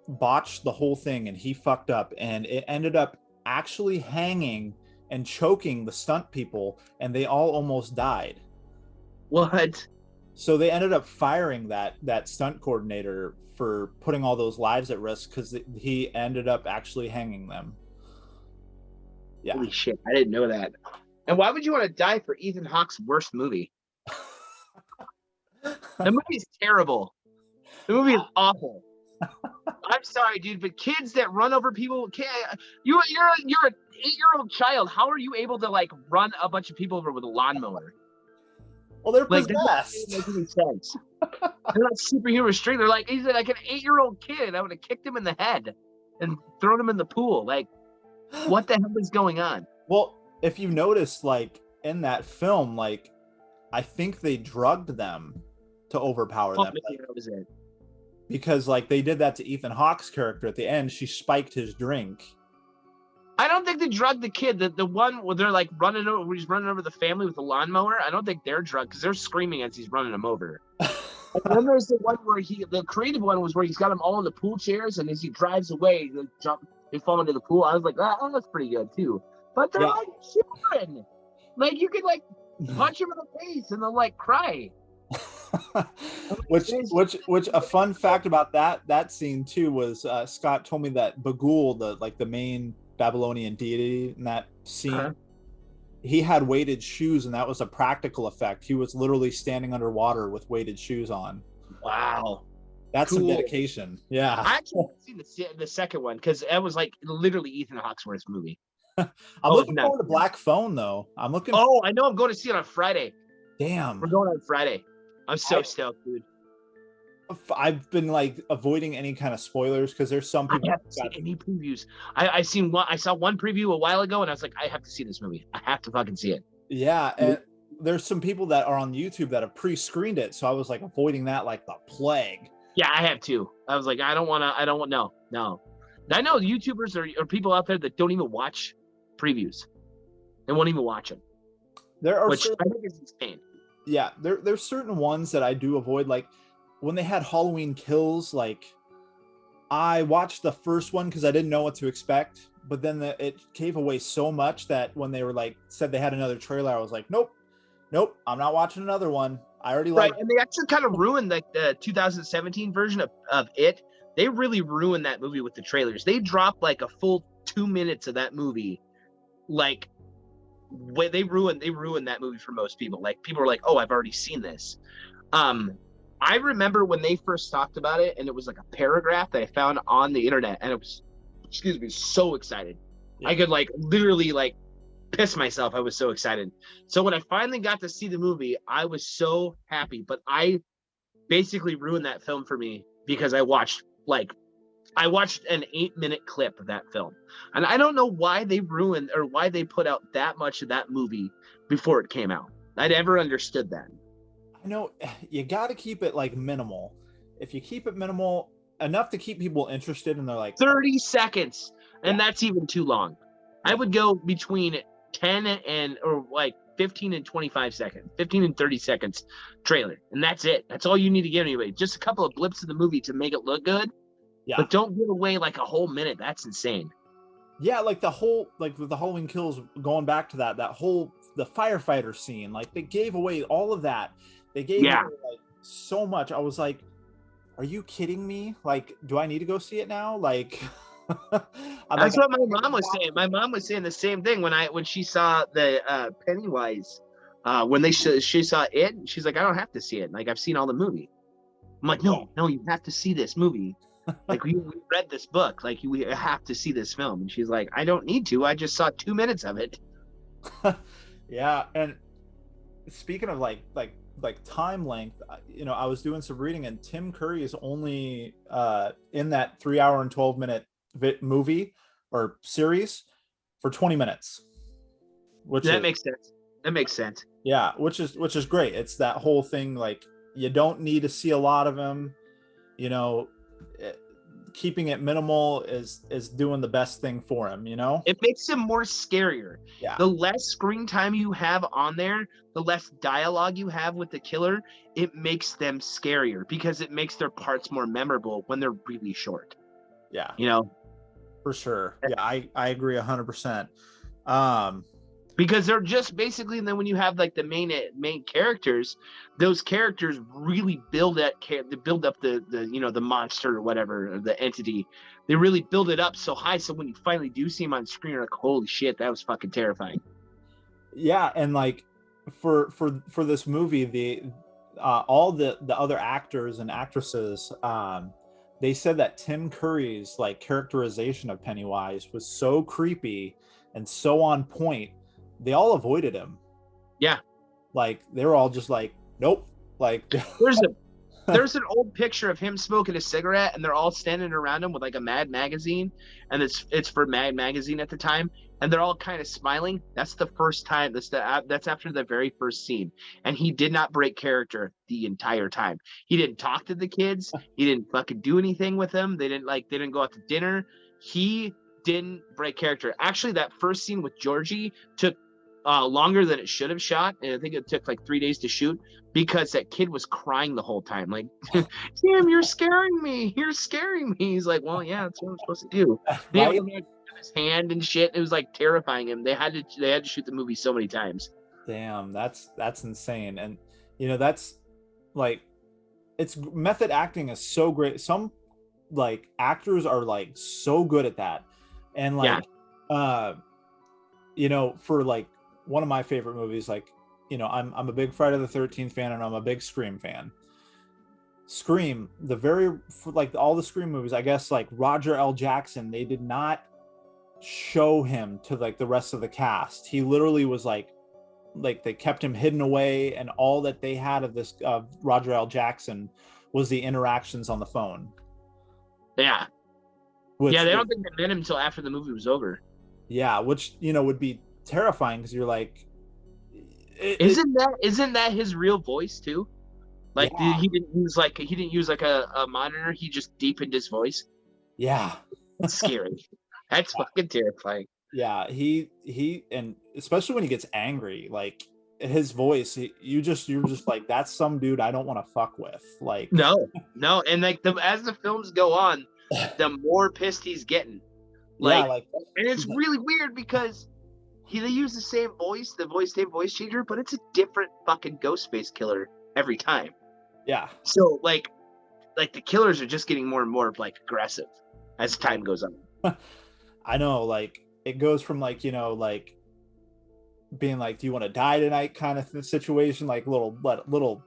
botched the whole thing and he fucked up, and it ended up actually hanging and choking the stunt people, and they all almost died. What? So they ended up firing that stunt coordinator for putting all those lives at risk because he ended up actually hanging them. Yeah. Holy shit, I didn't know that. And why would you want to die for Ethan Hawke's worst movie? The movie's terrible. The movie is awful. I'm sorry, dude, but kids that run over people, you're an 8-year-old child. How are you able to like run a bunch of people over with a lawnmower? Well, they're Like, possessed. that doesn't make any sense. They're not superhero strength. They're like, he's like an 8-year-old kid. I would have kicked him in the head and thrown him in the pool. Like, what the hell is going on? Well, if you notice, like in that film, like I think they drugged them to overpower them. Maybe that was it. Because like they did that to Ethan Hawke's character at the end. She spiked his drink. I don't think they drugged the kid. The one where they're like running over, where he's running over the family with a lawnmower. I don't think they're drugged because they're screaming as he's running them over. And then there's the one where the creative one was where he's got them all in the pool chairs, and as he drives away, they fall into the pool. I was like, oh, that's pretty good too. But they're like children. Like you could like punch them in the face and they'll like cry. which a fun fact about that scene too was Scott told me that Bagul, the main Babylonian deity in that scene, he had weighted shoes, and that was a practical effect. He was literally standing underwater with weighted shoes on. Wow, that's cool. Some dedication. Yeah, I actually haven't seen the second one because it was like literally Ethan Hawke's worst movie. I'm looking forward to Black Phone though. I know I'm going to see it on Friday. Damn, we're going on Friday. I'm so stoked, dude. I've been like avoiding any kind of spoilers because there's some people. I haven't seen any previews. I saw one preview a while ago, and I was like, I have to see this movie. I have to fucking see it. Yeah, and there's some people that are on YouTube that have pre-screened it, so I was like avoiding that like the plague. Yeah, I have too. I was like, I don't want. No. I know YouTubers or people out there that don't even watch previews. They won't even watch them. Which I think is insane. Yeah, there's certain ones that I do avoid, like when they had Halloween Kills. Like I watched the first one because I didn't know what to expect, but then it gave away so much that when they were like said they had another trailer, I was like, nope, I'm not watching another one. I already like. And they actually kind of ruined like the 2017 version of it. They really ruined that movie with the trailers. They dropped like a full 2 minutes of that movie, like. They ruined that movie for most people. Like people were like, oh, I've already seen this. I remember when they first talked about it, and it was like a paragraph that I found on the internet, and it was, so excited. Yeah. I could like literally like piss myself. I was so excited. So when I finally got to see the movie, I was so happy. But I basically ruined that film for me because I watched an 8-minute clip of that film. And I don't know why they ruined or why they put out that much of that movie before it came out. I never understood that. I know you got to keep it like minimal. If you keep it minimal enough to keep people interested, and they're like 30 seconds, and that's even too long. I would go between 10 and or like 15 and 25 seconds, 15 and 30 seconds trailer, and that's it. That's all you need to get anyway. Just a couple of blips of the movie to make it look good. Yeah. But don't give away like a whole minute. That's insane. Yeah, like the whole, like with the Halloween Kills, going back to that whole, the firefighter scene, like they gave away all of that. They gave away like so much. I was like, are you kidding me? Like, do I need to go see it now? Like, that's what my mom was saying. My mom was saying the same thing when she saw the Pennywise, when she saw it. She's like, I don't have to see it. Like, I've seen all the movie. I'm like, no, you have to see this movie. Like, we read this book. Like, we have to see this film. And she's like, I don't need to. I just saw 2 minutes of it. Yeah, and speaking of like time length, you know, I was doing some reading, and Tim Curry is only in that 3 hour and 12 minute movie or series for 20 minutes. That makes sense. That makes sense. Yeah, which is great. It's that whole thing, like, you don't need to see a lot of him, you know. Keeping it minimal is doing the best thing for him, you know. It makes him more scarier. Yeah. The less screen time you have on there, the less dialogue you have with the killer, it makes them scarier because it makes their parts more memorable when they're really short. Yeah. You know, for sure. Yeah, I agree 100%. Because they're just basically, and then when you have like the main characters, those characters really build up the you know, the monster or whatever, or the entity. They really build it up so high, so when you finally do see him on screen, you're like, holy shit, that was fucking terrifying. Yeah, and like for this movie, the all the other actors and actresses, they said that Tim Curry's like characterization of Pennywise was so creepy and so on point. They all avoided him. Yeah. Like, they were all just like, nope. Like, there's an old picture of him smoking a cigarette, and they're all standing around him with like a Mad magazine, and it's for Mad magazine at the time, and they're all kind of smiling. That's the first time. That's after the very first scene, and he did not break character the entire time. He didn't talk to the kids. He didn't fucking do anything with them. They didn't go out to dinner. He didn't break character. Actually, that first scene with Georgie took longer than it should have shot, and I think it took like 3 days to shoot because that kid was crying the whole time, like, Tim, you're scaring me, he's like, well, yeah, that's what I'm supposed to do. He had his hand and shit. It was like terrifying him. They had to shoot the movie so many times. Damn, that's insane. And you know, that's like, it's method acting is so great. Some like actors are like so good at that, and like you know, for like one of my favorite movies, like, you know, I'm a big Friday the 13th fan, and I'm a big Scream fan. Scream, like all the Scream movies, I guess, like Roger L. Jackson, they did not show him to like the rest of the cast. He literally was like they kept him hidden away, and all that they had of this Roger L. Jackson was the interactions on the phone. Yeah. They don't think they met him until after the movie was over. Yeah, which, you know, would be terrifying because you're like, isn't that his real voice too? Like, he didn't use like a monitor. He just deepened his voice. Yeah, that's scary. That's fucking terrifying. Yeah, he and especially when he gets angry, like his voice, you're just like, that's some dude I don't want to fuck with. Like, no, and like as the films go on, the more pissed he's getting. And it's really weird because they use the same voice, same voice changer, but it's a different fucking Ghostface killer every time. Yeah. So like the killers are just getting more and more like aggressive as time goes on. I know, like it goes from like, you know, like being like, do you want to die tonight kind of situation, like little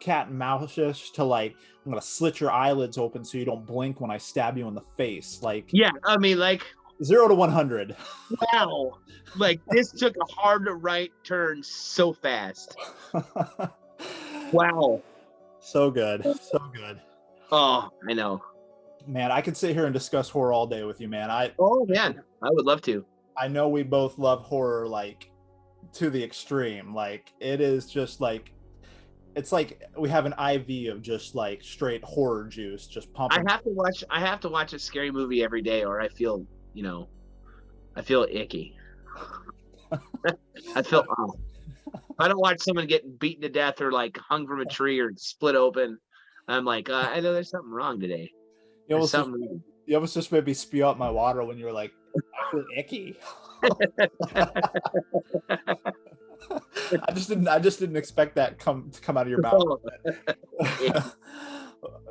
cat and mouse-ish, to like, I'm gonna slit your eyelids open so you don't blink when I stab you in the face. Like, yeah, I mean, like 0 to 100. Wow, like this took a hard right turn so fast. Wow, so good. Oh, I know, man. I could sit here and discuss horror all day with you, man. I would love to. I know we both love horror like to the extreme. Like, it is just like, it's like we have an IV of just like straight horror juice just pumping. I have to watch a scary movie every day, or I feel icky. I feel I don't watch someone getting beaten to death or like hung from a tree or split open. I'm like, I know there's something wrong today. You There's almost just, something wrong. you almost just made me spew out my water when you were like, I feel icky. I just didn't expect that to come out of your mouth.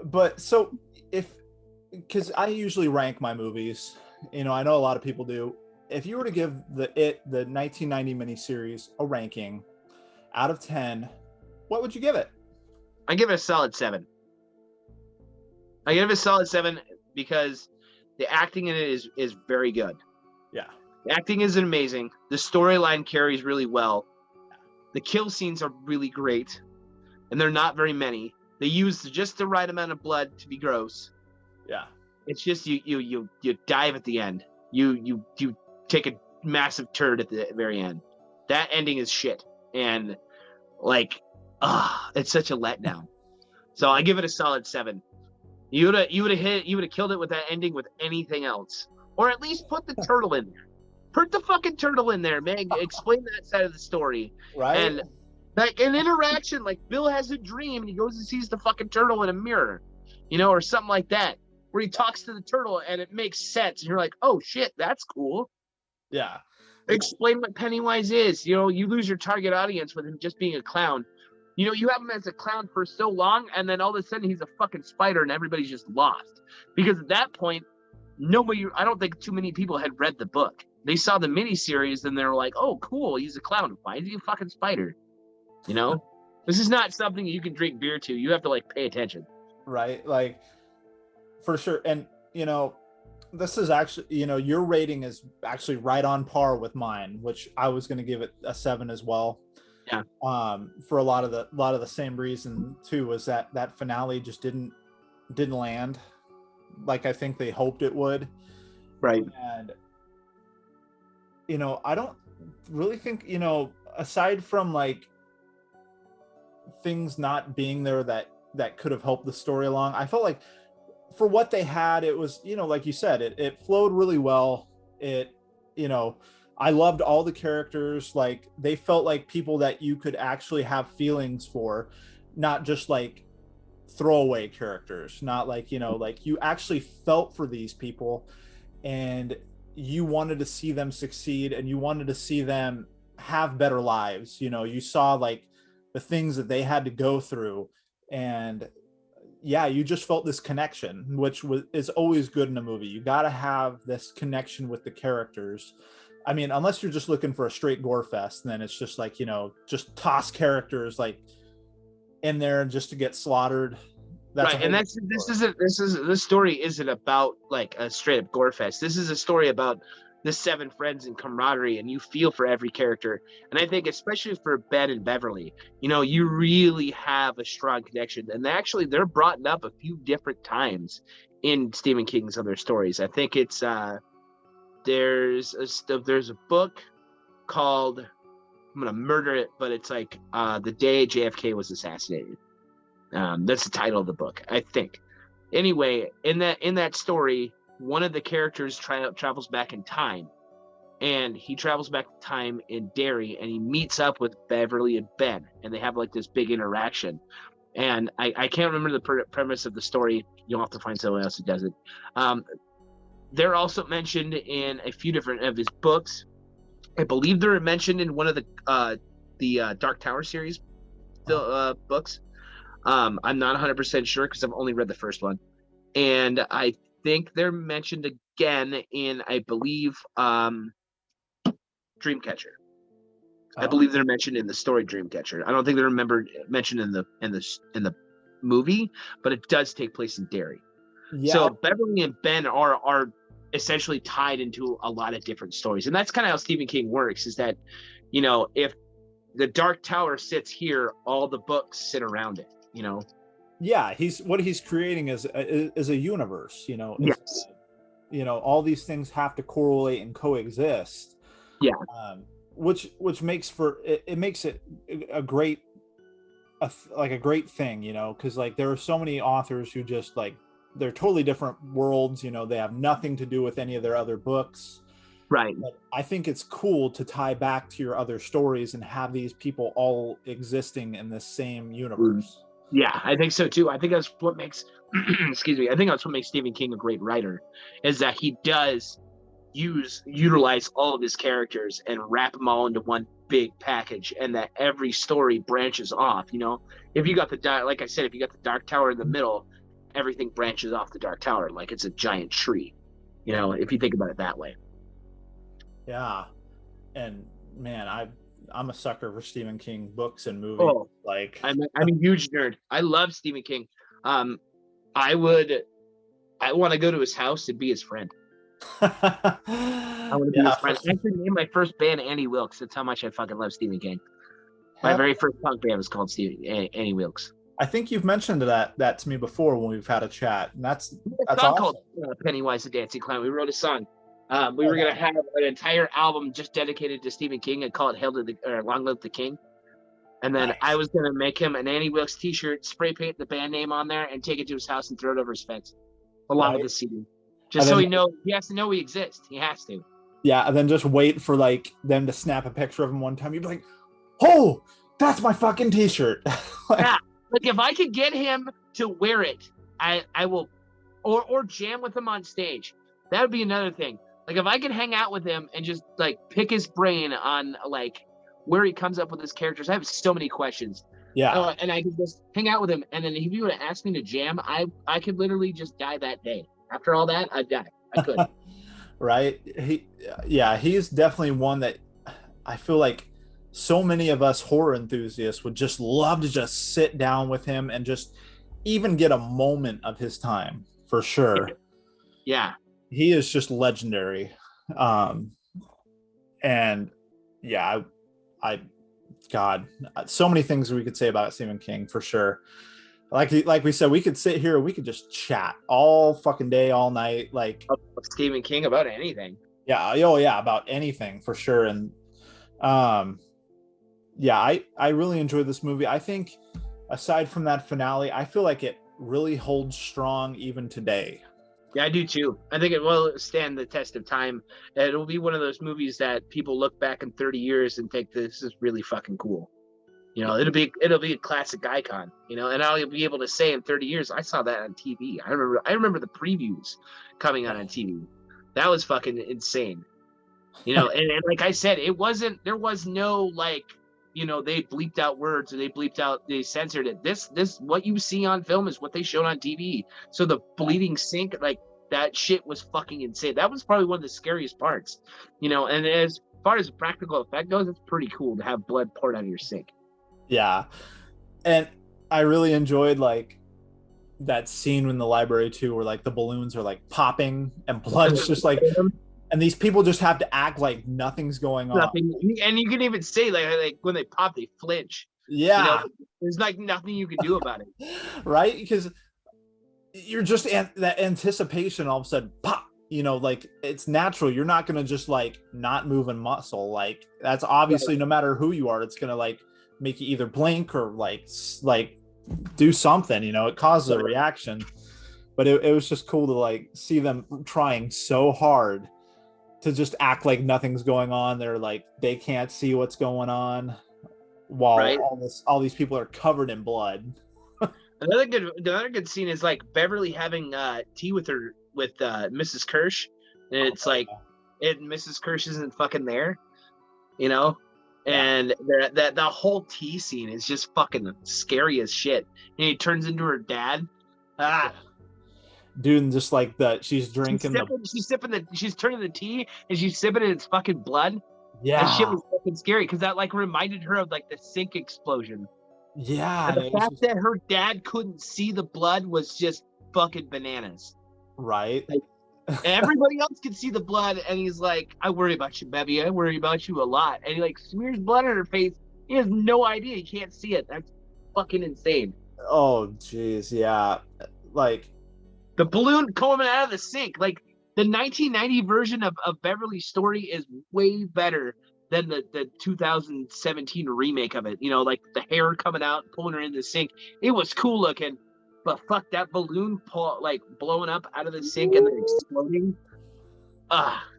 But so because I usually rank my movies, I know a lot of people do. If you were to give the 1990 miniseries a ranking out of 10, what would you give it? I give it a solid 7. I give it a solid 7 because the acting in it is very good. Yeah. The acting is amazing. The storyline carries really well. The kill scenes are really great, and they're not very many. They use just the right amount of blood to be gross. Yeah. It's just you dive at the end. You take a massive turd at the very end. That ending is shit, and like, it's such a letdown. So I give it a solid 7. You would have killed it with that ending with anything else, or at least put the turtle in there. Put the fucking turtle in there, man. Explain that side of the story, right? And like an interaction, like Bill has a dream and he goes and sees the fucking turtle in a mirror, or something like that, where he talks to the turtle and it makes sense, and you're like, oh shit, that's cool. Yeah. Explain what Pennywise is. You lose your target audience with him just being a clown. You have him as a clown for so long, and then all of a sudden he's a fucking spider, and everybody's just lost. Because at that point, I don't think too many people had read the book. They saw the miniseries, and they were like, oh, cool, he's a clown. Why is he a fucking spider? This is not something you can drink beer to. You have to, like, pay attention. Right? Like, for sure. And, this is actually, your rating is actually right on par with mine, which I was going to give it a 7 as well. Yeah. For a lot of the same reason too, was that finale just didn't land like I think they hoped it would. Right. And I don't really think, aside from like things not being there that could have helped the story along, I felt like for what they had, it was, like you said, it flowed really well. I loved all the characters. Like, they felt like people that you could actually have feelings for, not just like throwaway characters, not like, like you actually felt for these people and you wanted to see them succeed and you wanted to see them have better lives. You saw like the things that they had to go through, and yeah, you just felt this connection, which is always good in a movie. You got to have this connection with the characters. I mean, unless you're just looking for a straight gore fest, then it's just like, just toss characters like in there just to get slaughtered. Right, and this story isn't about like a straight up gore fest. This is a story about the 7 friends and camaraderie, and you feel for every character. And I think especially for Ben and Beverly, you really have a strong connection. And actually, they're brought up a few different times in Stephen King's other stories. I think it's there's a book called, I'm gonna murder it, but it's like The Day JFK Was Assassinated. That's the title of the book, I think. Anyway, in that story, one of the characters travels back in time, and he travels back in time in Derry, and he meets up with Beverly and Ben, and they have like this big interaction. And I can't remember the premise of the story. You'll have to find someone else who does it. They're also mentioned in a few different of his books. I believe they're mentioned in one of the Dark Tower series books. I'm not 100% sure because I've only read the first one. And I think they're mentioned again in, I believe, Dreamcatcher. I believe they're mentioned in the story Dreamcatcher. I don't think they're mentioned in the movie, but it does take place in Derry. Yeah. So Beverly and Ben are essentially tied into a lot of different stories, and that's kind of how Stephen King works. Is that, if the Dark Tower sits here, all the books sit around it. Yeah, he's creating is a universe. Yes. All these things have to correlate and coexist. Yeah. Which makes it makes it a great thing, because like there are so many authors who just like, they're totally different worlds. They have nothing to do with any of their other books. Right. But I think it's cool to tie back to your other stories and have these people all existing in the same universe. Yeah, I think so too. I think that's what makes excuse me. I think that's what makes Stephen King a great writer, is that he does utilize all of his characters and wrap them all into one big package, and that every story branches off. If you got like I said, if you got the Dark Tower in the middle, everything branches off the Dark Tower like it's a giant tree. If you think about it that way. Yeah, and man, I'm a sucker for Stephen King books and movies. Oh, I'm a huge nerd. I love Stephen King. I want to go to his house and be his friend. I want to be his friend. I actually named my first band Annie Wilkes. That's how much I fucking love Stephen King. My very first punk band was called Annie Wilkes. I think you've mentioned that to me before when we've had a chat, and that's a song called Pennywise the Dancing Clown. We wrote a song. We were gonna have an entire album just dedicated to Stephen King and call it Long Live the King. And then I was gonna make him an Annie Wilkes T-shirt, spray paint the band name on there, and take it to his house and throw it over his fence, along with the CD, just so he has to know we exist. He has to. Yeah, and then just wait for like them to snap a picture of him one time. You'd be like, "Oh, that's my fucking T-shirt." Yeah, like if I could get him to wear it, I will, or jam with him on stage. That would be another thing. Like if I could hang out with him and just like pick his brain on like where he comes up with his characters. I have so many questions. Yeah. And I could just hang out with him. And then if you would have asked me to jam, I could literally just die that day. After all that, I'd die. I could. Right. He's definitely one that I feel like so many of us horror enthusiasts would just love to just sit down with him and just even get a moment of his time, for sure. Yeah. He is just legendary. And yeah, God, so many things we could say about Stephen King, for sure. Like we said, we could sit here, we could just chat all fucking day, all night, like Stephen King about anything. Yeah, about anything, for sure. And I really enjoyed this movie. I think aside from that finale, I feel like it really holds strong even today. Yeah, I do too. I think it will stand the test of time. It'll be one of those movies that people look back in 30 years and think this is really fucking cool. It'll be a classic icon, and I'll be able to say in 30 years, I saw that on TV. I remember the previews coming on TV. That was fucking insane. And like I said, there was no like, they bleeped out words or they censored it. This what you see on film is what they showed on TV. So the bleeding sink, like that shit was fucking insane. That was probably one of the scariest parts, and as far as the practical effect goes, it's pretty cool to have blood poured out of your sink. Yeah. And I really enjoyed like that scene in the library too, where like the balloons are like popping and blood's just like, and these people just have to act like nothing's going on. And you can even say like when they pop, they flinch. Yeah. There's like nothing you can do about it. Right? Because you're just that anticipation all of a sudden pop, like it's natural. You're not going to just like not move a muscle. Like that's obviously no matter who you are, it's going to like make you either blink or like do something, it causes a reaction. But it was just cool to like see them trying so hard to just act like nothing's going on. They're like, they can't see what's going on while all these people are covered in blood. Another good scene is like Beverly having tea with Mrs. Kirsch, and it's like Mrs. Kirsch isn't fucking there, and the whole tea scene is just fucking scary as shit. And he turns into her dad. Dude, and just like that, she's drinking she's turning the tea and she's sipping it, it's fucking blood. Yeah, that shit was fucking scary because that like reminded her of like the sink explosion. Yeah, and the fact that her dad couldn't see the blood was just fucking bananas. Right. Like, everybody else could see the blood, and he's like, I worry about you, Bevy. I worry about you a lot. And he like smears blood on her face. He has no idea. He can't see it. That's fucking insane. Oh, jeez. Yeah. Like the balloon coming out of the sink. Like the 1990 version of Beverly's story is way better than the 2017 remake of it. Like the hair coming out, pulling her in the sink. It was cool looking. But fuck, that balloon blowing up out of the sink and then exploding.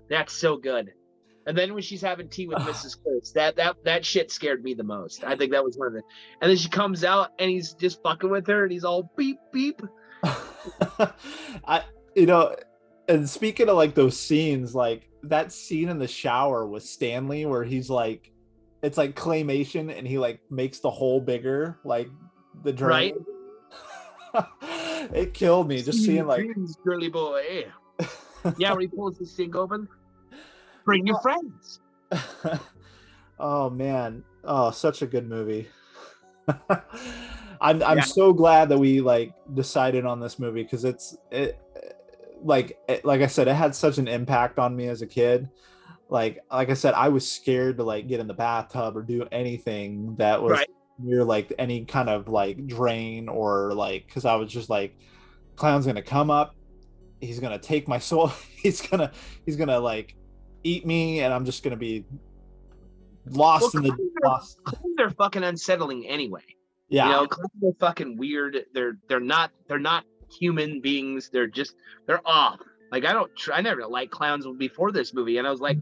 That's so good. And then when she's having tea with Mrs. Kurtz, that shit scared me the most. I think that was one of the. And then she comes out and he's just fucking with her and he's all beep beep. I, you know, and speaking of like those scenes, like that scene in the shower with Stanley where he's like, it's like claymation and he like makes the hole bigger, like the drain. Right. It killed me just seeing like girly boy. Yeah, when he pulls the sink open. Bring your friends. Oh man. Oh, such a good movie. I'm so glad that we like decided on this movie because like I said, it had such an impact on me as a kid. Like I said, I was scared to like get in the bathtub or do anything that was near like any kind of like drain or like, because I was just like, clown's gonna come up, he's gonna take my soul, he's gonna like eat me, and I'm just gonna be lost in the lost. They're fucking unsettling anyway. Yeah, you know, they're fucking weird. They're not human beings. They're off. Like I never liked clowns before this movie, and I was like,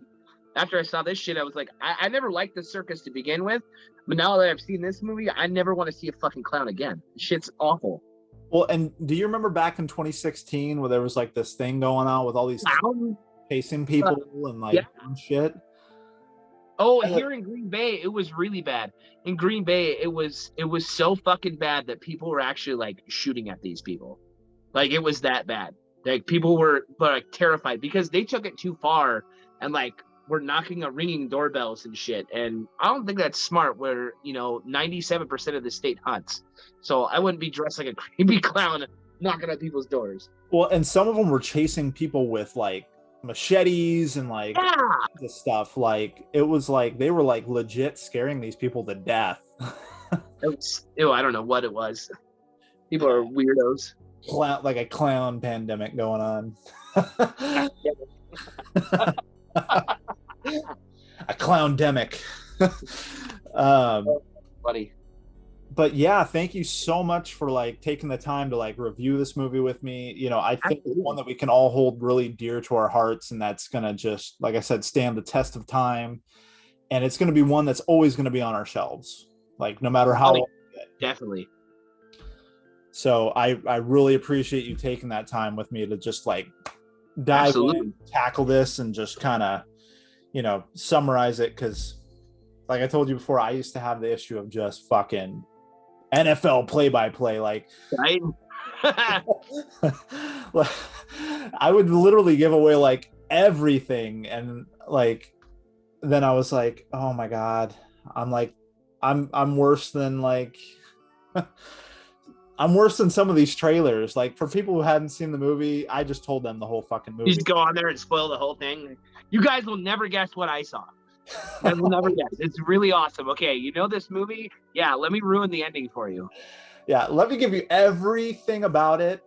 after I saw this shit, I was like, I never liked the circus to begin with, but now that I've seen this movie, I never want to see a fucking clown again. Shit's awful. Well, and do you remember back in 2016 where there was like this thing going on with all these chasing people and like shit? Oh, here in Green Bay, it was really bad. In Green Bay, it was so fucking bad that people were actually like shooting at these people. Like it was that bad. Like people were like terrified because they took it too far and like were ringing doorbells and shit. And I don't think that's smart where, you know, 97% of the state hunts. So I wouldn't be dressed like a creepy clown knocking at people's doors. Well, and some of them were chasing people with like machetes and like the stuff. Like it was like they were like legit scaring these people to death. I don't know what it was. People are weirdos. Like a clown pandemic going on. A clown-demic. Buddy. But yeah, thank you so much for like taking the time to like review this movie with me. You know, I think it's one that we can all hold really dear to our hearts, and that's gonna just, like I said, stand the test of time. And it's gonna be one that's always gonna be on our shelves, like no matter how long. Definitely. So I really appreciate you taking that time with me to just like dive in, tackle this, and just kind of, you know, summarize it. Because like I told you before, I used to have the issue of just fucking NFL play-by-play. Like I would literally give away like everything. And like, then I was like, oh my God, I'm worse than like, I'm worse than some of these trailers. Like for people who hadn't seen the movie, I just told them the whole fucking movie. You just go on there and spoil the whole thing. You guys will never guess what I saw. I will never guess. It's really awesome. Okay, you know this movie? Yeah, let me ruin the ending for you. Yeah, let me give you everything about it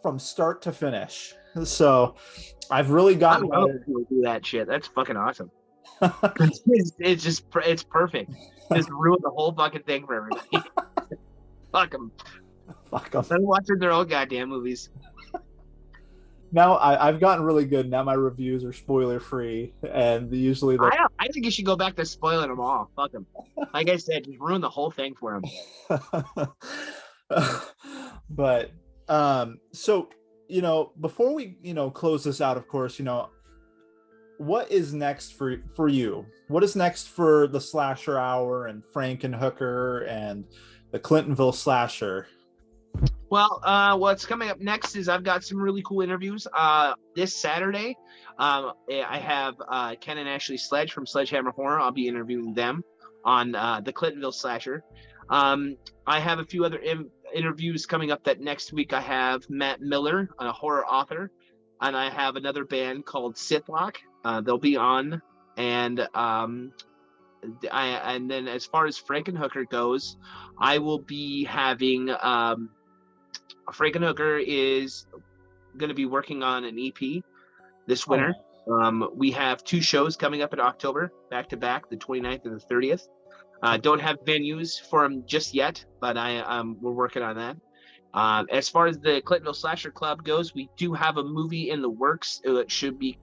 from start to finish. So I've really gotten better to do that shit. That's fucking awesome. it's perfect. Just ruin the whole fucking thing for everybody. Fuck them. Fuck them. They're watching their own goddamn movies. Now I've gotten really good. Now my reviews are spoiler free, and usually I think you should go back to spoiling them all. Fuck them. Like I said, just ruin the whole thing for them. But so, you know, before we, you know, close this out, of course, you know, what is next for you? What is next for the Slasher Hour and Frankenhooker and the Clintonville Slasher? Well, what's coming up next is I've got some really cool interviews. This Saturday, I have Ken and Ashley Sledge from Sledgehammer Horror. I'll be interviewing them on the Clintonville Slasher. I have a few other interviews coming up that next week. I have Matt Miller, a horror author, and I have another band called Sithlock. They'll be on, and then as far as Frankenhooker goes, I will be having Frankenhooker is going to be working on an EP this winter. We have 2 shows coming up in October, back to back, the 29th and the 30th. Don't have venues for them just yet, but we're working on that. As far as the Clintonville Slasher Club goes, we do have a movie in the works. It should be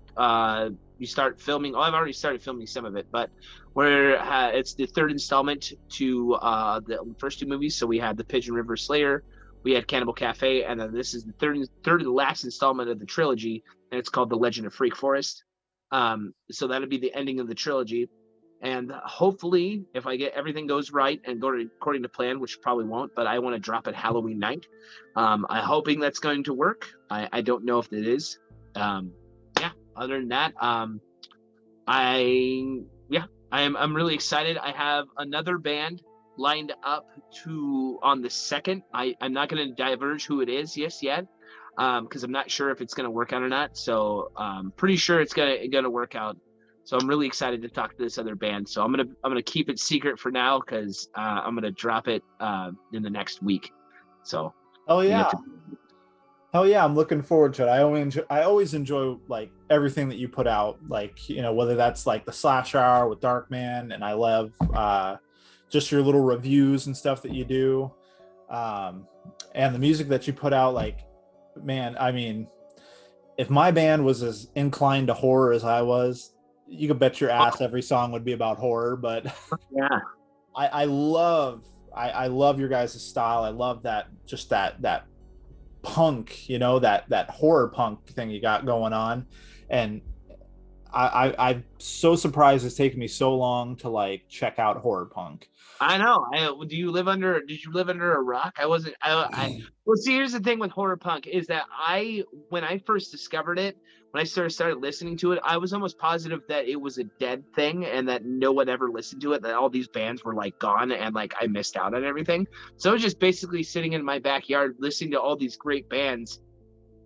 we start filming. Oh, I've already started filming some of it, but it's the third installment to the first two movies. So we had the Pigeon River Slayer, we had Cannibal Cafe, and then this is the third and last installment of the trilogy, and it's called The Legend of Freak Forest. So that'll be the ending of the trilogy. And hopefully, if everything goes right and according to plan, which probably won't, but I want to drop it Halloween night. I'm hoping that's going to work. I don't know if it is. Other than that, I'm really excited. I have another band lined up on the 2nd. I'm not going to diverge who it is yet, because I'm not sure if it's going to work out or not. So pretty sure it's gonna work out. So I'm really excited to talk to this other band. So I'm gonna keep it secret for now, because I'm gonna drop it in the next week. So hell yeah, I'm looking forward to it. I always enjoy like everything that you put out, like, whether that's like the Slash Hour with Darkman, and I love just your little reviews and stuff that you do, and the music that you put out. Like, man, I mean, if my band was as inclined to horror as I was, you could bet your ass every song would be about horror. But yeah, I love your guys' style. I love that punk, that horror punk thing you got going on. And I'm so surprised it's taken me so long to like check out horror punk. I know. Did you live under a rock? I wasn't. Well, see, here's the thing with horror punk is that when I first discovered it, when I started listening to it, I was almost positive that it was a dead thing and that no one ever listened to it, that all these bands were like gone and like I missed out on everything. So I was just basically sitting in my backyard listening to all these great bands,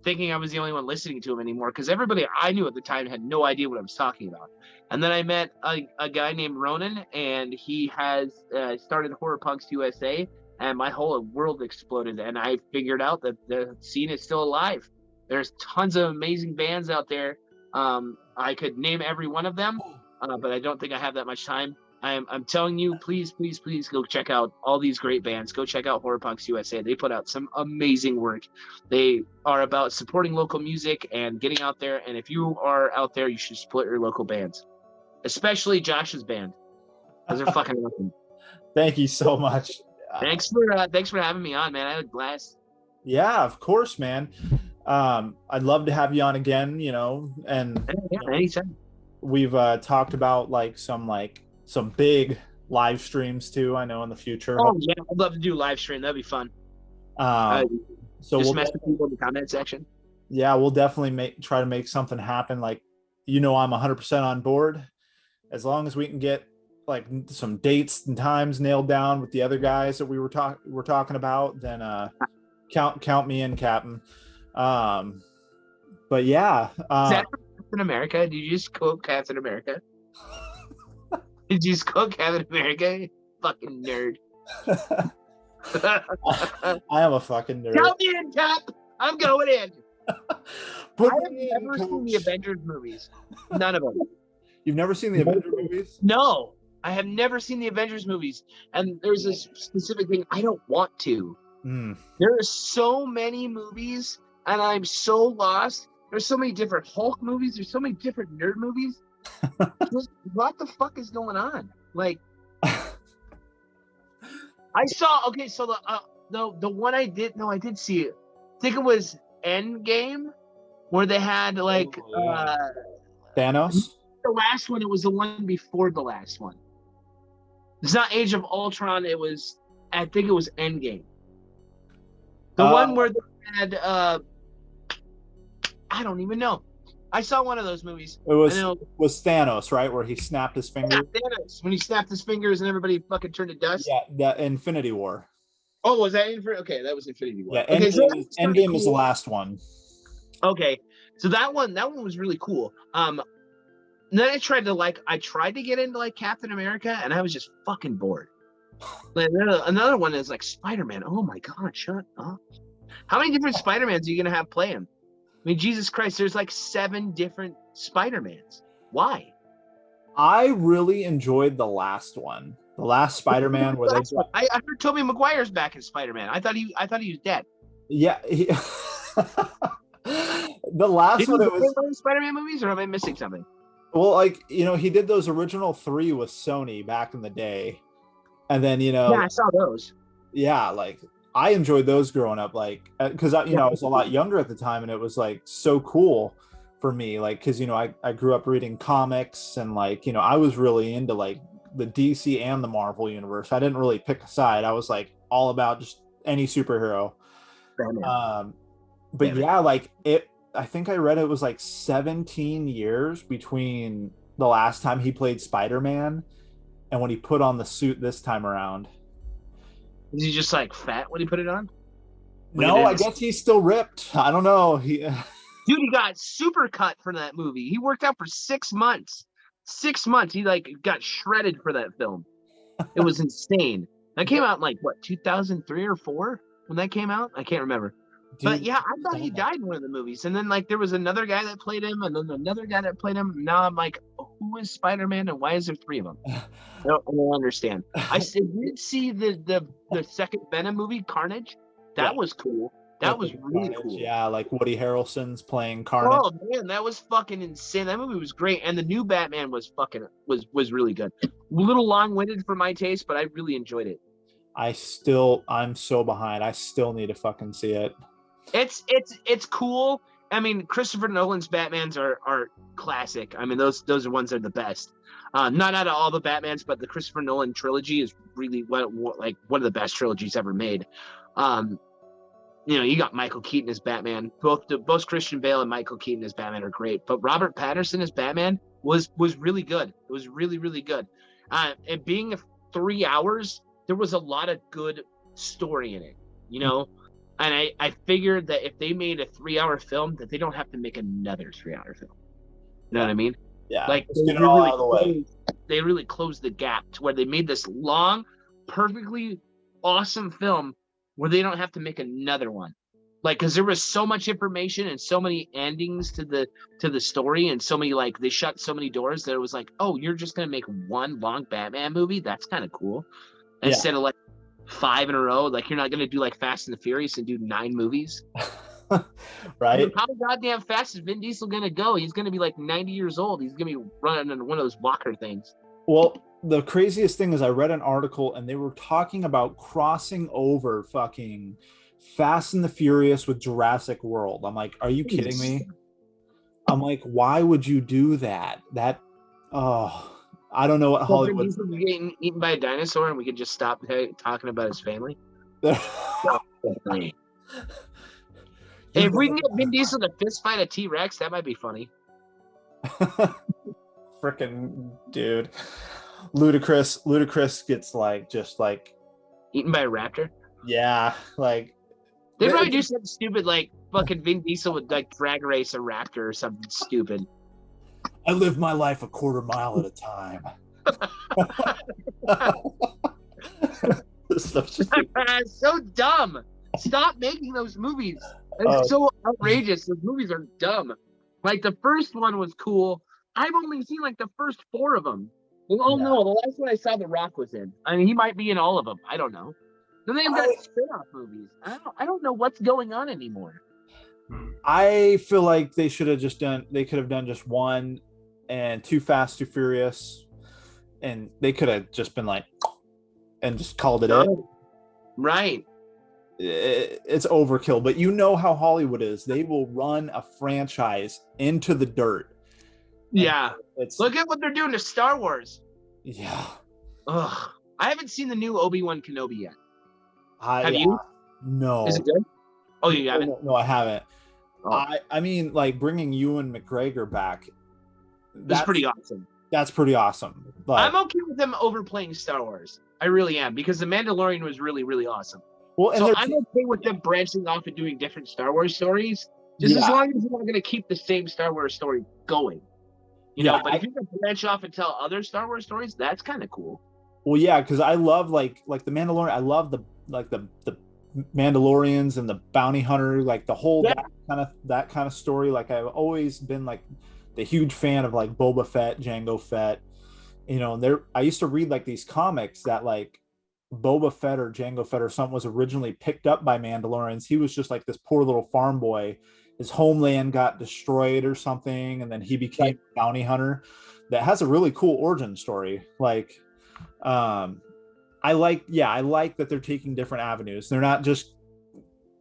thinking I was the only one listening to them anymore, because everybody I knew at the time had no idea what I was talking about. And then I met a guy named Ronan, and he has started Horror Punks USA, and my whole world exploded, and I figured out that the scene is still alive. There's tons of amazing bands out there. I could name every one of them, but I don't think I have that much time. I'm telling you, please go check out all these great bands. Go check out Horror Punks USA. They put out some amazing work. They are about supporting local music and getting out there. And if you are out there, you should support your local bands, especially Josh's band, because they're fucking awesome. Thank you so much. Thanks for having me on, man. I had a blast. Yeah, of course, man. I'd love to have you on again, and anytime. We've talked about like some big live streams too, I know, in the future. Oh yeah, I'd love to do live stream. That'd be fun. So just mess with people in the comment section. Yeah, we'll definitely try to make something happen. Like, I'm 100% on board, as long as we can get like some dates and times nailed down with the other guys that we're talking about. Then count me in, Captain. But yeah, is that Captain America? Did you just quote Captain America? Did you just quote Captain America? You fucking nerd. I am a fucking nerd. Count me in, Cap. I'm going in. I have never seen the Avengers movies. None of them. You've never seen the Avengers movies? No, I have never seen the Avengers movies. And there's a specific thing I don't want to. There are so many movies, and I'm so lost. There's so many different Hulk movies. There's so many different nerd movies. What the fuck is going on? Like, I saw. Okay, so the one I did see it. I think it was Endgame, where they had like Thanos. The last one. It was the one before the last one. It's not Age of Ultron. I think it was Endgame. The one where they had I don't even know. I saw one of those movies. It was Thanos, right? Where he snapped his fingers. Yeah, Thanos. When he snapped his fingers and everybody fucking turned to dust. Yeah, that Infinity War. Oh, was that Okay, that was Infinity War. Yeah, okay, Endgame was the last one. Okay, so that one was really cool. And then I tried to get into like Captain America, and I was just fucking bored. Another one is like Spider-Man. Oh my god, shut up! How many different Spider-Mans are you gonna have play him? I mean, Jesus Christ, there's like 7 different Spider-Mans. Why? I really enjoyed the last one. The last Spider-Man where I heard Tobey Maguire's back in Spider-Man. I thought he was dead. Yeah. The last one, it was Spider-Man movies, or am I missing something? Well, like, he did those original three with Sony back in the day. And then, Yeah, I saw those. yeah, like I enjoyed those growing up, like, because Yeah. I was a lot younger at the time, and it was like so cool for me, like, because I grew up reading comics, and like, I was really into like the DC and the Marvel universe. I didn't really pick a side. I was like all about just any superhero. Batman. Um, but Batman. yeah, like I think I read it was like 17 years between the last time he played Spider-Man and when he put on the suit this time around. Is he just like fat when he put it on? Like it No, I didn't. guess he's still ripped. I don't know. Dude, he got super cut for that movie. He worked out for 6 months. 6 months. He like got shredded for that film. It was insane. That came out in like what, 2003 or four when that came out? I can't remember. But Dude, yeah, I thought he died in one of the movies. And then like there was another guy that played him, and then another guy that played him. Now I'm like, who is Spider-Man and why is there three of them? I don't understand. Did see the second Venom movie, Carnage. yeah, That was cool. That that's was like really Carnage. cool. Yeah, like Woody Harrelson's playing Carnage. Oh man, that was fucking insane. That movie was great, and the new Batman was was really good. A little long-winded for my taste, but I really enjoyed it. I'm so behind. I still need to fucking see it. It's cool. I mean, Christopher Nolan's Batmans are classic. I mean, those are ones that are the best. Not out of all the Batmans, but the Christopher Nolan trilogy is really like one of the best trilogies ever made. Um, you got Michael Keaton as Batman. Both Christian Bale and Michael Keaton as Batman are great, but Robert Pattinson as Batman was really good. It was really really good. And being 3 hours, there was a lot of good story in it. You know, and I figured that if they made a 3 hour film, that they don't have to make another 3 hour film. You know Yeah, what I mean? yeah. Like Let's get it all out of the way. they really closed the gap to where they made this long, perfectly awesome film where they don't have to make another one. Like, because there was so much information and so many endings to the story, and so many like they shut so many doors that it was like, oh, you're just gonna make one long Batman movie? That's kind of cool. Yeah. Instead of like 5 in a row, like you're not gonna do like Fast and the Furious and do 9 movies. Right. How goddamn fast is Vin Diesel gonna go? He's gonna be like 90 years old. He's gonna be running on one of those walker things. Well, the craziest thing is I read an article and they were talking about crossing over fucking Fast and the Furious with Jurassic World. I'm like, are you kidding me? I'm like, why would you do that? Oh, I don't know what So Vin Hollywood. Diesel be getting eaten by a dinosaur, and we could just stop talking about his family. If we can get Vin Diesel to fist fight a T-Rex, that might be funny. Freaking dude. Ludacris gets like just like Eaten by a raptor. yeah, like They probably do something stupid like fucking Vin Diesel would like drag race a raptor or something stupid. I live my life a quarter mile at a time. So dumb. Stop making those movies. It's so outrageous. Those movies are dumb. Like the first one was cool. I've only seen like the first 4 of them. Oh no, the last one I saw The Rock was in. I mean, he might be in all of them. I don't know. Then they've got spin-off movies. I don't know what's going on anymore. I feel like they could have done just one and Too Fast, Too Furious, and they could have just been like and just called it it. Right. It's overkill, but you know how Hollywood is. They will run a franchise into the dirt. Yeah. Look at what they're doing to Star Wars. Yeah. Ugh. I haven't seen the new Obi-Wan Kenobi yet. Have Yeah. you? No. Is it good? Oh, you haven't? No, I haven't. Oh. I mean, like bringing Ewan McGregor back. That's pretty awesome. That's pretty awesome. But I'm okay with them overplaying Star Wars. I really am, because The Mandalorian was really, really awesome. well, and So I'm okay with them branching off and doing different Star Wars stories, just as long as you're not going to keep the same Star Wars story going. You know, but if you can branch off and tell other Star Wars stories, that's kind of cool. Well, yeah, because I love like the Mandalorian. I love the Mandalorians and the bounty hunter, like the whole that kind of story. Like I've always been like the huge fan of like Boba Fett, Jango Fett. You know, and I used to read like these comics that like Boba Fett or Jango Fett or something was originally picked up by Mandalorians. He was just like this poor little farm boy, his homeland got destroyed or something, and then he became a bounty hunter. That has a really cool origin story. Like, I like that they're taking different avenues. They're not just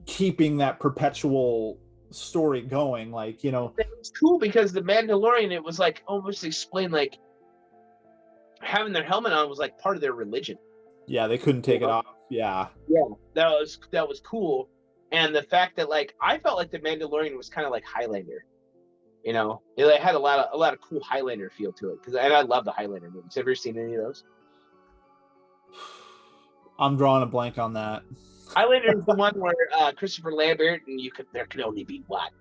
keeping that perpetual story going. Like, you know, it was cool because the Mandalorian, it was like almost explained like having their helmet on was like part of their religion. Yeah, they couldn't take it off. Yeah, that was cool. And the fact that like I felt like the Mandalorian was kind of like Highlander, you know, it had a lot of cool Highlander feel to it. And I love the Highlander movies. Have you ever seen any of those? I'm drawing a blank on that. Highlander is the one where Christopher Lambert and there can only be one.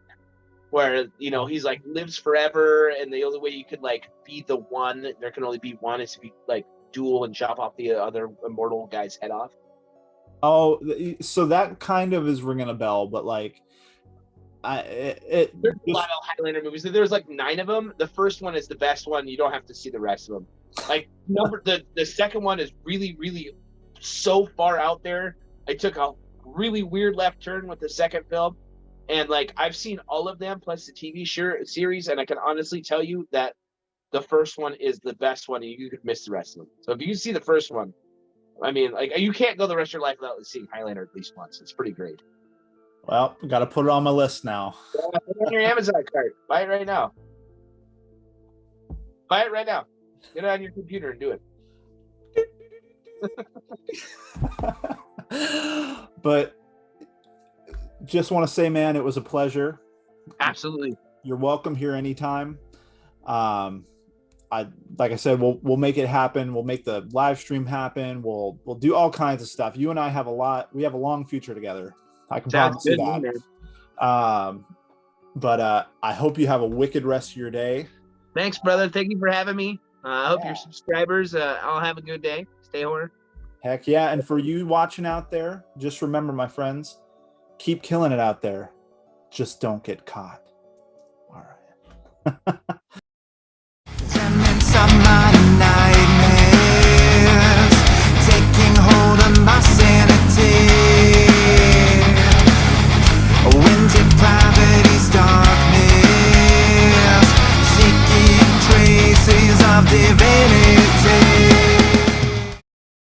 Where, you know, he's like lives forever, and the only way you could like be the one, there can only be one, is to be like duel and chop off the other immortal guy's head off. Oh, so that kind of is ringing a bell, but like, there's a lot of Highlander movies. There's like 9 of them. The first one is the best one. You don't have to see the rest of them. Like the second one is really, really so far out there. I took a really weird left turn with the second film, and like I've seen all of them plus the TV series, and I can honestly tell you that the first one is the best one. And you could miss the rest of them. So if you see the first one, I mean, like you can't go the rest of your life without seeing Highlander at least once. It's pretty great. Well, got to put it on my list now. Yeah, put it on your Amazon cart. Buy it right now. Buy it right now. Get it on your computer and do it. But just want to say, man, it was a pleasure. Absolutely. You're welcome here anytime. Like I said, we'll make it happen. We'll make the live stream happen. We'll do all kinds of stuff. You and I have we have a long future together. I can promise you that. But I hope you have a wicked rest of your day. Thanks, brother. Thank you for having me. I hope your subscribers all have a good day. Stay horror. Heck yeah. And for you watching out there, just remember, my friends, keep killing it out there. Just don't get caught. All right.